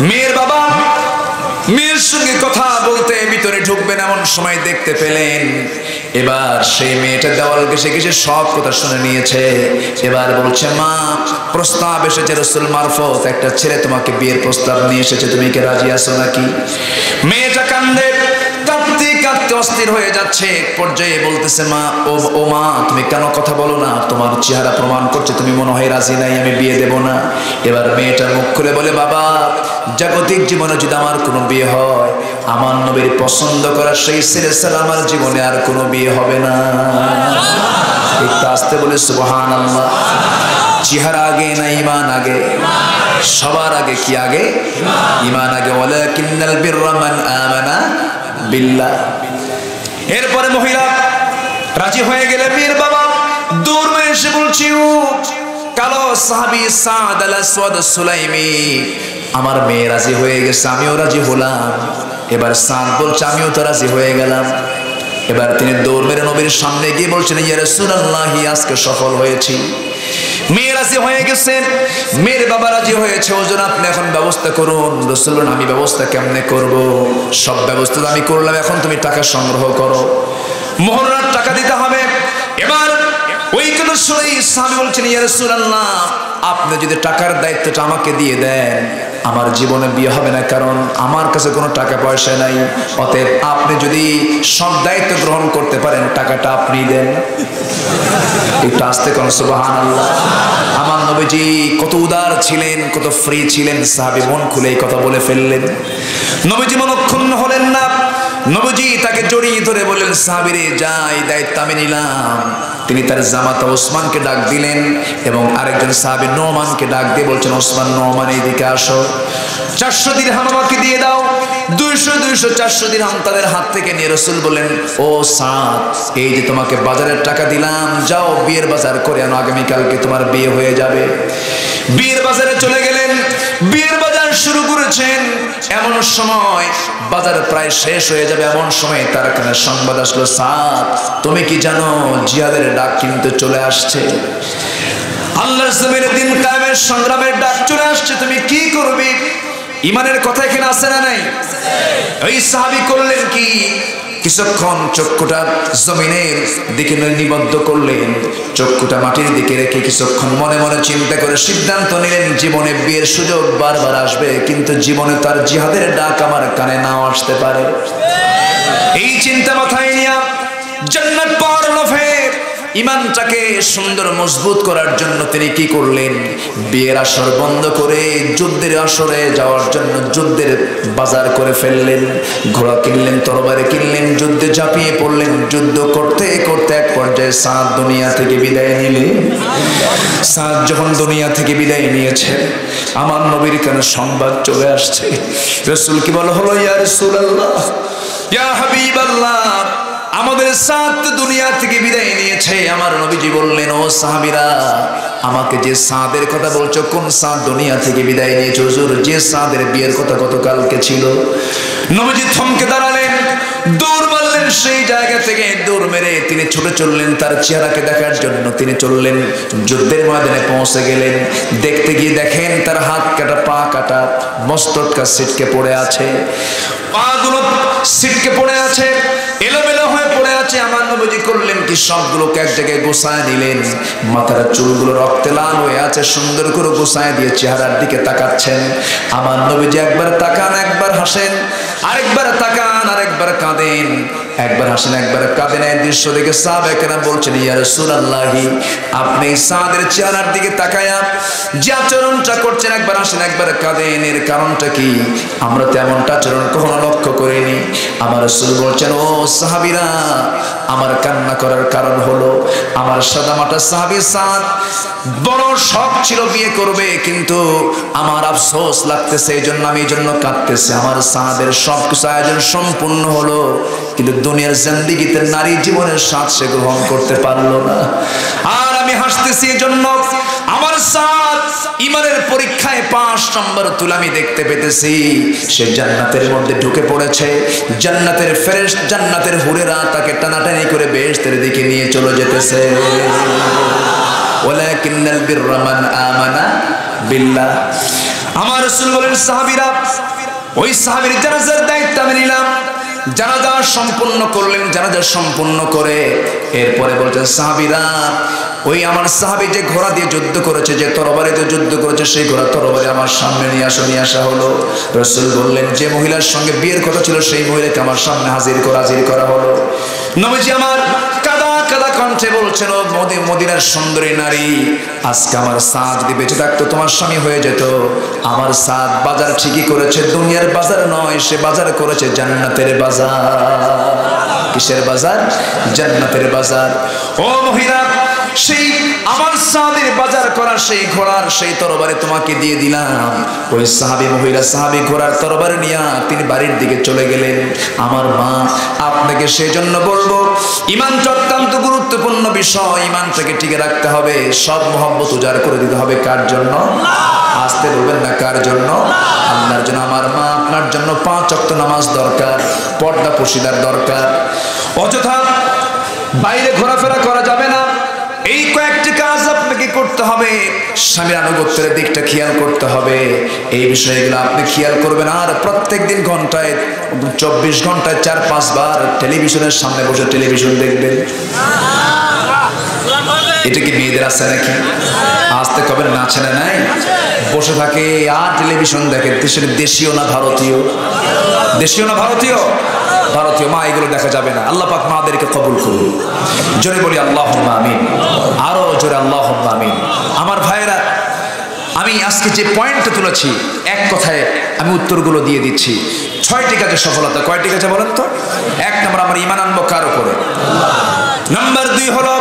মেয়ের বাবা মেয়ের সঙ্গে কথা বলতে ভিতরে ঢুকবেন, এমন সময় দেখতে পেলেন এবার সেই মেয়েটা দেওয়াল ঘেঁষে সব কথা শুনে নিয়েছে। এবার বলছে, মা, প্রস্তাব এসেছে রাসূল মারফত, একটা ছেলে তোমাকে বিয়ের প্রস্তাব নিয়ে এসেছে, তুমি কি রাজি আছো নাকি? মেয়েটা কাঁদতে কাঁদতে অস্থির হয়ে যাচ্ছে। পর্যায়ে বলতেছে, মা, ও মা, তুমি কেন কথা বলো না? তোমার চেহারা প্রমাণ করছে তুমি মনে হয় রাজি নাই, আমি বিয়ে দেব না। এবার মেয়েটা মুখ খুলে বলে, বাবা, জাগতিক জীবনে যদি আমার কোনো বিয়ে হয়, আমার নবীর পছন্দ করা সেই ছেলে ছাড়া আমার জীবনে আর কোনো বিয়ে হবে না। একটু আসতে বলে সুবহানাল্লাহ। চেহারা আগে না ঈমান আগে? সবার আগে কি আগে? ঈমান আগে। ওয়ালাকিন্নাল বিররা মান আমানা বিল্লাহ। এরপরে মহিলা রাজি হয়ে গেলে মেয়ের বাবা দূর মেরে এসে বলছি, কালো সাহাবী সাদ আল আসওয়াদ সুলাইমি, আমার মেয়ে রাজি হয়ে গেছে, আমিও রাজি হলাম। এবার সাদ বলছে, আমিও তো রাজি হয়ে গেলাম। এবার তিনি দৌড় মেরে নবীর সামনে গিয়ে বলছেন, ইয়া রাসূলুল্লাহ, আজকে সফল হয়েছি, মেয়ে রাজি হয়ে গেছে, মেয়ের বাবা রাজি হয়েছে, ওজন আপনি এখন ব্যবস্থা করুন। রাসূল বলেন, আমি ব্যবস্থা কেমনে করব? সব ব্যবস্থা আমি করলাম, এখন তুমি টাকা সংগ্রহ করো, মোহরার টাকা দিতে হবে। এবার ওই কথা শুনেই সাহাবী বলছেন, ইয়া রাসূলুল্লাহ, আপনি যদি টাকার দায়িত্বটা আমাকে দিয়ে দেন, আমার জীবনে বিয়ে হবে না, কারণ আমার কাছে কোনো টাকা পয়সা নাই। অতএব আপনি যদি সব দায়িত্ব গ্রহণ করতে পারেন, টাকাটা আপনি দেন। একটু আস্তে কোন সুবহানাল্লাহ। আমার নবীজি কত উদার ছিলেন, কত ফ্রি ছিলেন, সাহাবী মন খুলে এই কথা বলে ফেললেন। নবীজি মনক্ষুণ্ণ হলেন না। নবীজি তাকে জড়িয়ে ধরে বললেন, সাহাবীরে যাই, দায়িত্ব আমি নিলাম। তিনি তার জামাতা ওসমানকে ডাক দিলেন এবং আরেকজন সাহাবী নোমানকে ডাক দিয়ে বলছেন, ওসমান, নোমান এইদিকে আসো, 400 দিরহাম আমাকে দিয়ে দাও। 200 400 দিরহাম তাদের হাত থেকে নিয়ে রাসূল বলেন, ও সাদ, এই যে তোমাকে বাজারের টাকা দিলাম, যাও বিয়ের বাজার করে আনো, আগামীকালকে তোমার বিয়ে হয়ে যাবে। বিয়ের বাজারে চলে গেলেন, বিয়ের বাজার শুরু করেছেন। এমন সময় বাজার প্রায় শেষ হয়ে যাবে, এমন সময় তার কানে সংবাদ আসলো, সাদ, তুমি কি জানো জিহাদের ডাক কিন্তু চলে আসছে, আল্লাহর জমিনে দিন কায়েমের সংগ্রামের ডাক চলে আসছে, তুমি কি করবে? ইমানের কথা এখানে আছে না নাই? ওই সাহাবী করলেন কি, কিছুক্ষণ চক্ষুটা জমিনের দিকে নিবদ্ধ করলেন, চক্ষুটা মাটির দিকে রেখে কিছুক্ষণ মনে মনে চিন্তা করে সিদ্ধান্ত নিলেন, জীবনে বিয়ের সুযোগ বারবার আসবে, কিন্তু জীবনে তার জিহাদের ডাক আমার কানে নাও আসতে পারে। এই চিন্তা মাথায় নিয়ে জান্নাত পাওয়ার লোভে ইমানটাকে সুন্দর মজবুত করার জন্য তিনি কি করলেন, বিয়ের আসর বন্ধ করে যুদ্ধের আসরে যাওয়ার জন্য যুদ্ধের বাজার করে ফেললেন। ঘোড়া কিনলেন, তরবারি কিনলেন, যুদ্ধে ঝাঁপিয়ে পড়লেন। যুদ্ধ করতে করতে এক পর্যায়ে সাদ দুনিয়া থেকে বিদায় নিলেন। সাদ যখন দুনিয়া থেকে বিদায় নিয়েছে, আমার নবীর কানে সংবাদ চলে আসছে। রাসূল কি বলা হলো, ইয়া রাসূলুল্লাহ, ইয়া হাবিবাল্লাহ, আমাদের সাদ দুনিয়া থেকে বিদায় নিয়েছে। আমার নবীজি বললেন, ও সাহাবীরা, আমাকে যে সাদের কথা বলছো, কোন সাদ দুনিয়া থেকে বিদায় নিয়েছে? হুজুর, যে সাদের বিয়ের কথা গতকালকে ছিল। নবীজি থমকে দাঁড়ালেন, দৌড় মারলেন, সেই জায়গা থেকে দৌড় মেরে তিনি ছুটে চললেন তার চেহারাকে দেখার জন্য। তিনি চললেন, যুদ্ধের ময়দানে পৌঁছে গেলেন। দেখতে গিয়ে দেখেন তার হাত কাটা, পা কাটা, মস্তকটা ছিটকে পড়ে আছে, পাগুলো ছিটকে পড়ে আছে, এলোমেলো হয়ে পড়ে আছে। আমার নবীজি করলেন কি, সবগুলোকে এক জায়গায় গোছায় নিলেন। মাথার চুলগুলো রক্তে লাল হয়ে আছে, সুন্দর করে গোছায় দিয়ে চেহারার দিকে তাকাচ্ছেন। আমার নবীজি একবার তাকান, একবার হাসেন, আরেকবার তাকান, আরেকবার কাঁদেন, একবার হাসেন, একবার কাঁদেন। এই দৃশ্য দেখে সাহাবায়ে কেরাম বলছেন, ইয়া রাসূলুল্লাহ, আপনি সাদের চেহারার দিকে তাকায়া যে আচরণটা করছেন, একবার হাসেন, একবার কাঁদেন, এর কারণটা কি? আমরা তেমনটা আচরণ কখনো লক্ষ্য করিনি। আমার রাসূল বলছেন, ও সাহাবীরা, আমার কান্না করার কারণ হলো, আমার সাদামাটা সাহাবী সাদ বড় শখ ছিল বিয়ে করবে, কিন্তু আমার আফসোস লাগতেছে, এই জন্য আমি এই জন্য কাঁদতেছি। আমার সাদের সব কিছু আয়োজন সম্পূর্ণ হলো, কিন্তু দুনিয়ার জিন্দেগিতে নারী জীবনের স্বাদ সে গ্রহণ করতে পারলো না। আর আমি হাসতেছি এই জন্য, আমার সাদ ইমানের পরীক্ষায় 5 নম্বর তুলে আমি দেখতে পেতেছি, সে জান্নাতের মধ্যে ঢুকে পড়েছে। জান্নাতের ফেরেশতা, জান্নাতের হুরেরা তাকে টানাটানি করে বেহেশতের দিকে নিয়ে চলে যেতেছে। ওয়ালাকিন্নাল বিররা মান আমানা বিল্লাহ। আমার রাসূল বলেন, সাহাবীরা, ওই সাহাবীর জানাজার দায়িত্ব আমি নিলাম। জানাজা সম্পূর্ণ করলেন, জানাজা সম্পূর্ণ করে এরপরে বলছেন, সাহাবীরা, ওই আমার সাহাবী যে ঘোড়া দিয়ে যুদ্ধ করেছে, যে তরবারিতে যুদ্ধ করেছে, সেই ঘোড়া তরবারি আমার সামনে নিয়ে আসা হলো। রাসূল বললেন, যে মহিলার সঙ্গে বিয়ের কথা ছিল, সেই মহিলাকে আমার সামনে হাজির করা হলো। নবীজি আমার কাদা কাদা কণ্ঠে বলছেন, ও মদিনার সুন্দরী নারী, আজকে আমার সাদ যদি বেঁচে থাকতো তোমার স্বামী হয়ে যেত। আমার সাদ বাজার ঠিকই করেছে, দুনিয়ার বাজার নয়, সে বাজার করেছে জান্নাতের বাজার। কিসের বাজার? জান্নাতের বাজার। ও মহিলা, সেই আমার সাদের বাজার করা সেই ঘোড়ার সেই তরবারি তোমাকে দিয়ে দিলাম। ওই সাহাবী মহিলা সাহাবী ঘোড়ার তরবারি নিয়ে তিনি বাড়ির দিকে চলে গেলেন। আমার মা, আপনাকে সেই জন্য বলবো, ঈমানটা অত্যন্ত গুরুত্বপূর্ণ বিষয়, ঈমানটাকে টিকে রাখতে হবে। সব মহব্বত উজাড় করে দিতে হবে কার জন্য? আসতে বলবেন না, কার জন্য? আল্লাহর জন্য। আমার মা, আপনার জন্য 5 ওয়াক্ত নামাজ দরকার, পর্দা পশিদার দরকার। অযথা বাইরে ঘোরাফেরা করা যাবে না। এই কয়েকটি কাজ আপনাকে করতে হবে। স্বামীর আনুগত্যের দিকটা খেয়াল করতে হবে। এই বিষয়গুলো আপনি খেয়াল করবেন। আর প্রত্যেকদিন ঘন্টায় 24 ঘন্টায় 4-5 বার টেলিভিশনের সামনে বসে টেলিভিশন দেখবেন। এটা কি মেয়েদের আছে নাকি? আসতে কবে নাচে না নাই বসে থাকে আর টেলিভিশন দেখে দেশের দেশীয় না ভারতীয় দেশীয় না ভারতীয় ভারতীয় মা এগুলো দেখা যাবে না আল্লাহ পাক মাদেরকে কবুল করুন জোরে বলি আল্লাহুম্মা আমিন আরো জোরে আল্লাহুম্মা আমিন আমার ভাইরা আমি আজকে যে পয়েন্টটা তুলেছি এক কথায় আমি উত্তরগুলো দিয়ে দিচ্ছি 6টি কাজে সফলতা কয়টি কাজে বলেন তো এক নম্বর আমার ঈমান আনবো কার উপরে নাম্বার 2 হলো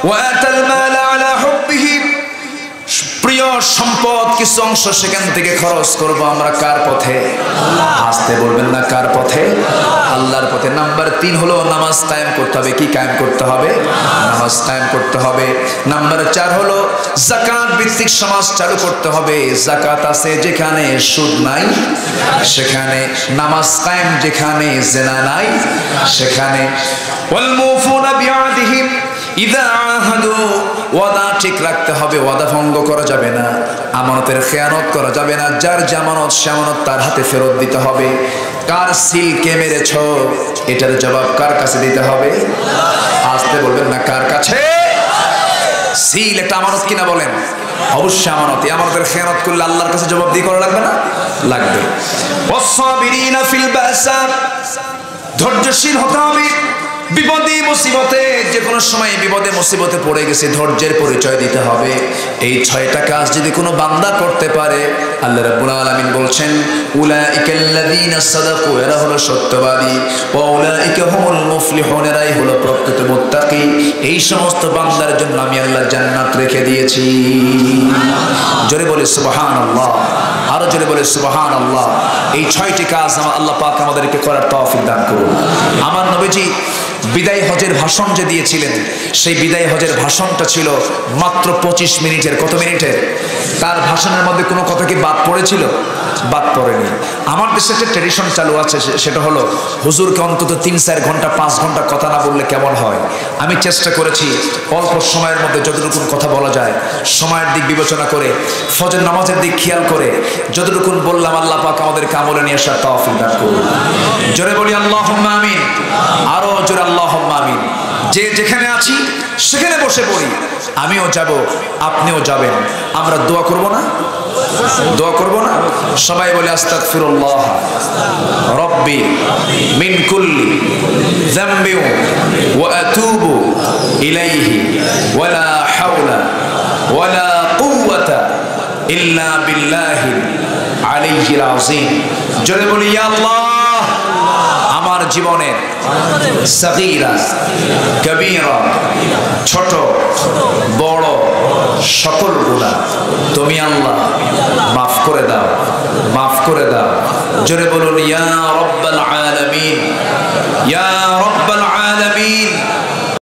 ওয়াতাল মাল আলা হুব্বিহি প্রিয় সম্পদ কিছু অংশ সেখান থেকে খরচ করব আমরা কার পথে আসতে বলবেন না কার পথে আল্লাহর পথে নাম্বার 3 হলো নামাজ কায়েম করতে হবে কি কায়েম করতে হবে নামাজ কায়েম করতে হবে নাম্বার 4 হলো যাকাত ভিত্তিক সমাজ চালু করতে হবে যাকাত আছে যেখানে সুদ নাই সেখানে নামাজ কায়েম যেখানে জিনা নাই সেখানে ওয়াল মুফুনা বিআদিহিম ইযা আহাদু ওয়াদা ঠিক রাখতে হবে ওয়াদা ভঙ্গ করা যাবে না আমানতের খেয়ানত করা যাবে না যার জামানত সে আমানত তার হাতে ফেরত দিতে হবে কার সিল কে মেরেছো এটার জবাব কার কাছে দিতে হবে আসতে বলবেন না কার কাছে সিল একটা আমানত কিনা বলেন অবশ্যই আমানত এই আমানতের খেয়ানত করলে আল্লাহর কাছে জবাবদিহি করা লাগবে না লাগবে ওয়াসসাবিরিনা ফিল বাসা ধৈর্যশীল হতে হবে বিপদে মুসিবতে যে কোনো সময় বিপদে মুসিবতে পড়ে গেছে ধৈর্যের পরিচয় দিতে হবে এই 6টা কাজ যদি কোনো বান্দা করতে পারে আল্লাহ রাব্বুল আলামিন বলছেন উলাইকাল্লাযীনা সাদাকু এরা হলো সত্যবাদী ওয়া উলাইকা হুমুল মুফলিহুন এরাই হলো প্রকৃত মুত্তাকি এই সমস্ত বান্দার জন্য আমি আল্লাহ জান্নাত রেখে দিয়েছি জোরে বলে সুবহানাল্লাহ আরো জোরে বলে সুবহানাল্লাহ এই 6টি কাজ আল্লাহ পাক আমাদেরকে করার তৌফিক দান করুন আমার নবীজি বিদায় হজের ভাষণ যে দিয়েছিলেন সেই বিদায় হজের ভাষণটা ছিল মাত্র 25 মিনিটের কত মিনিটের তার ভাষণের মধ্যে কোনো কথা কি বাদ পড়েছিল বাদ পড়েনি আমার দেশে একটা ট্র্যাডিশন চালু আছে সেটা হলো হুজুরকে অন্তত 3-4 ঘন্টা 5 ঘন্টা কথা না বললে কেমন হয় আমি চেষ্টা করেছি অল্প সময়ের মধ্যে যতটুকু কথা বলা যায় সময়ের দিক বিবেচনা করে ফজর নামাজের দিক খেয়াল করে যতটুকু বললাম আল্লাহ পাক আমাদেরকে আমলে নিয়ে আসার তৌফিক দান করুন জোরে বলি আল্লাহুম্মা আমিন আরো জোরে আল্লাহুম্মা আমিন যে যেখানে আছি সেখানে বসে পড়ি আমিও যাব আপনিও যাবেন আমরা দোয়া করব না দোয়া করব না সবাই বলে আস্তাগফিরুল্লাহ রব্বি মিন কুল্লি যামবি ওয়া আতুবু ইলাইহি ওয়ালা হাওলা ওয়ালা কুওয়াতা ইল্লা বিল্লাহিল আলিয়্যিল আযীম জোরে বলি ইয়া আল্লাহ আমার জীবনের সগীরা কবীরা ছোট বড় সকল গুনাহ তুমি আল্লাহ মাফ করে দাও মাফ করে দাও জোরে বলুন ইয়া রাব্বাল আলামিন ইয়া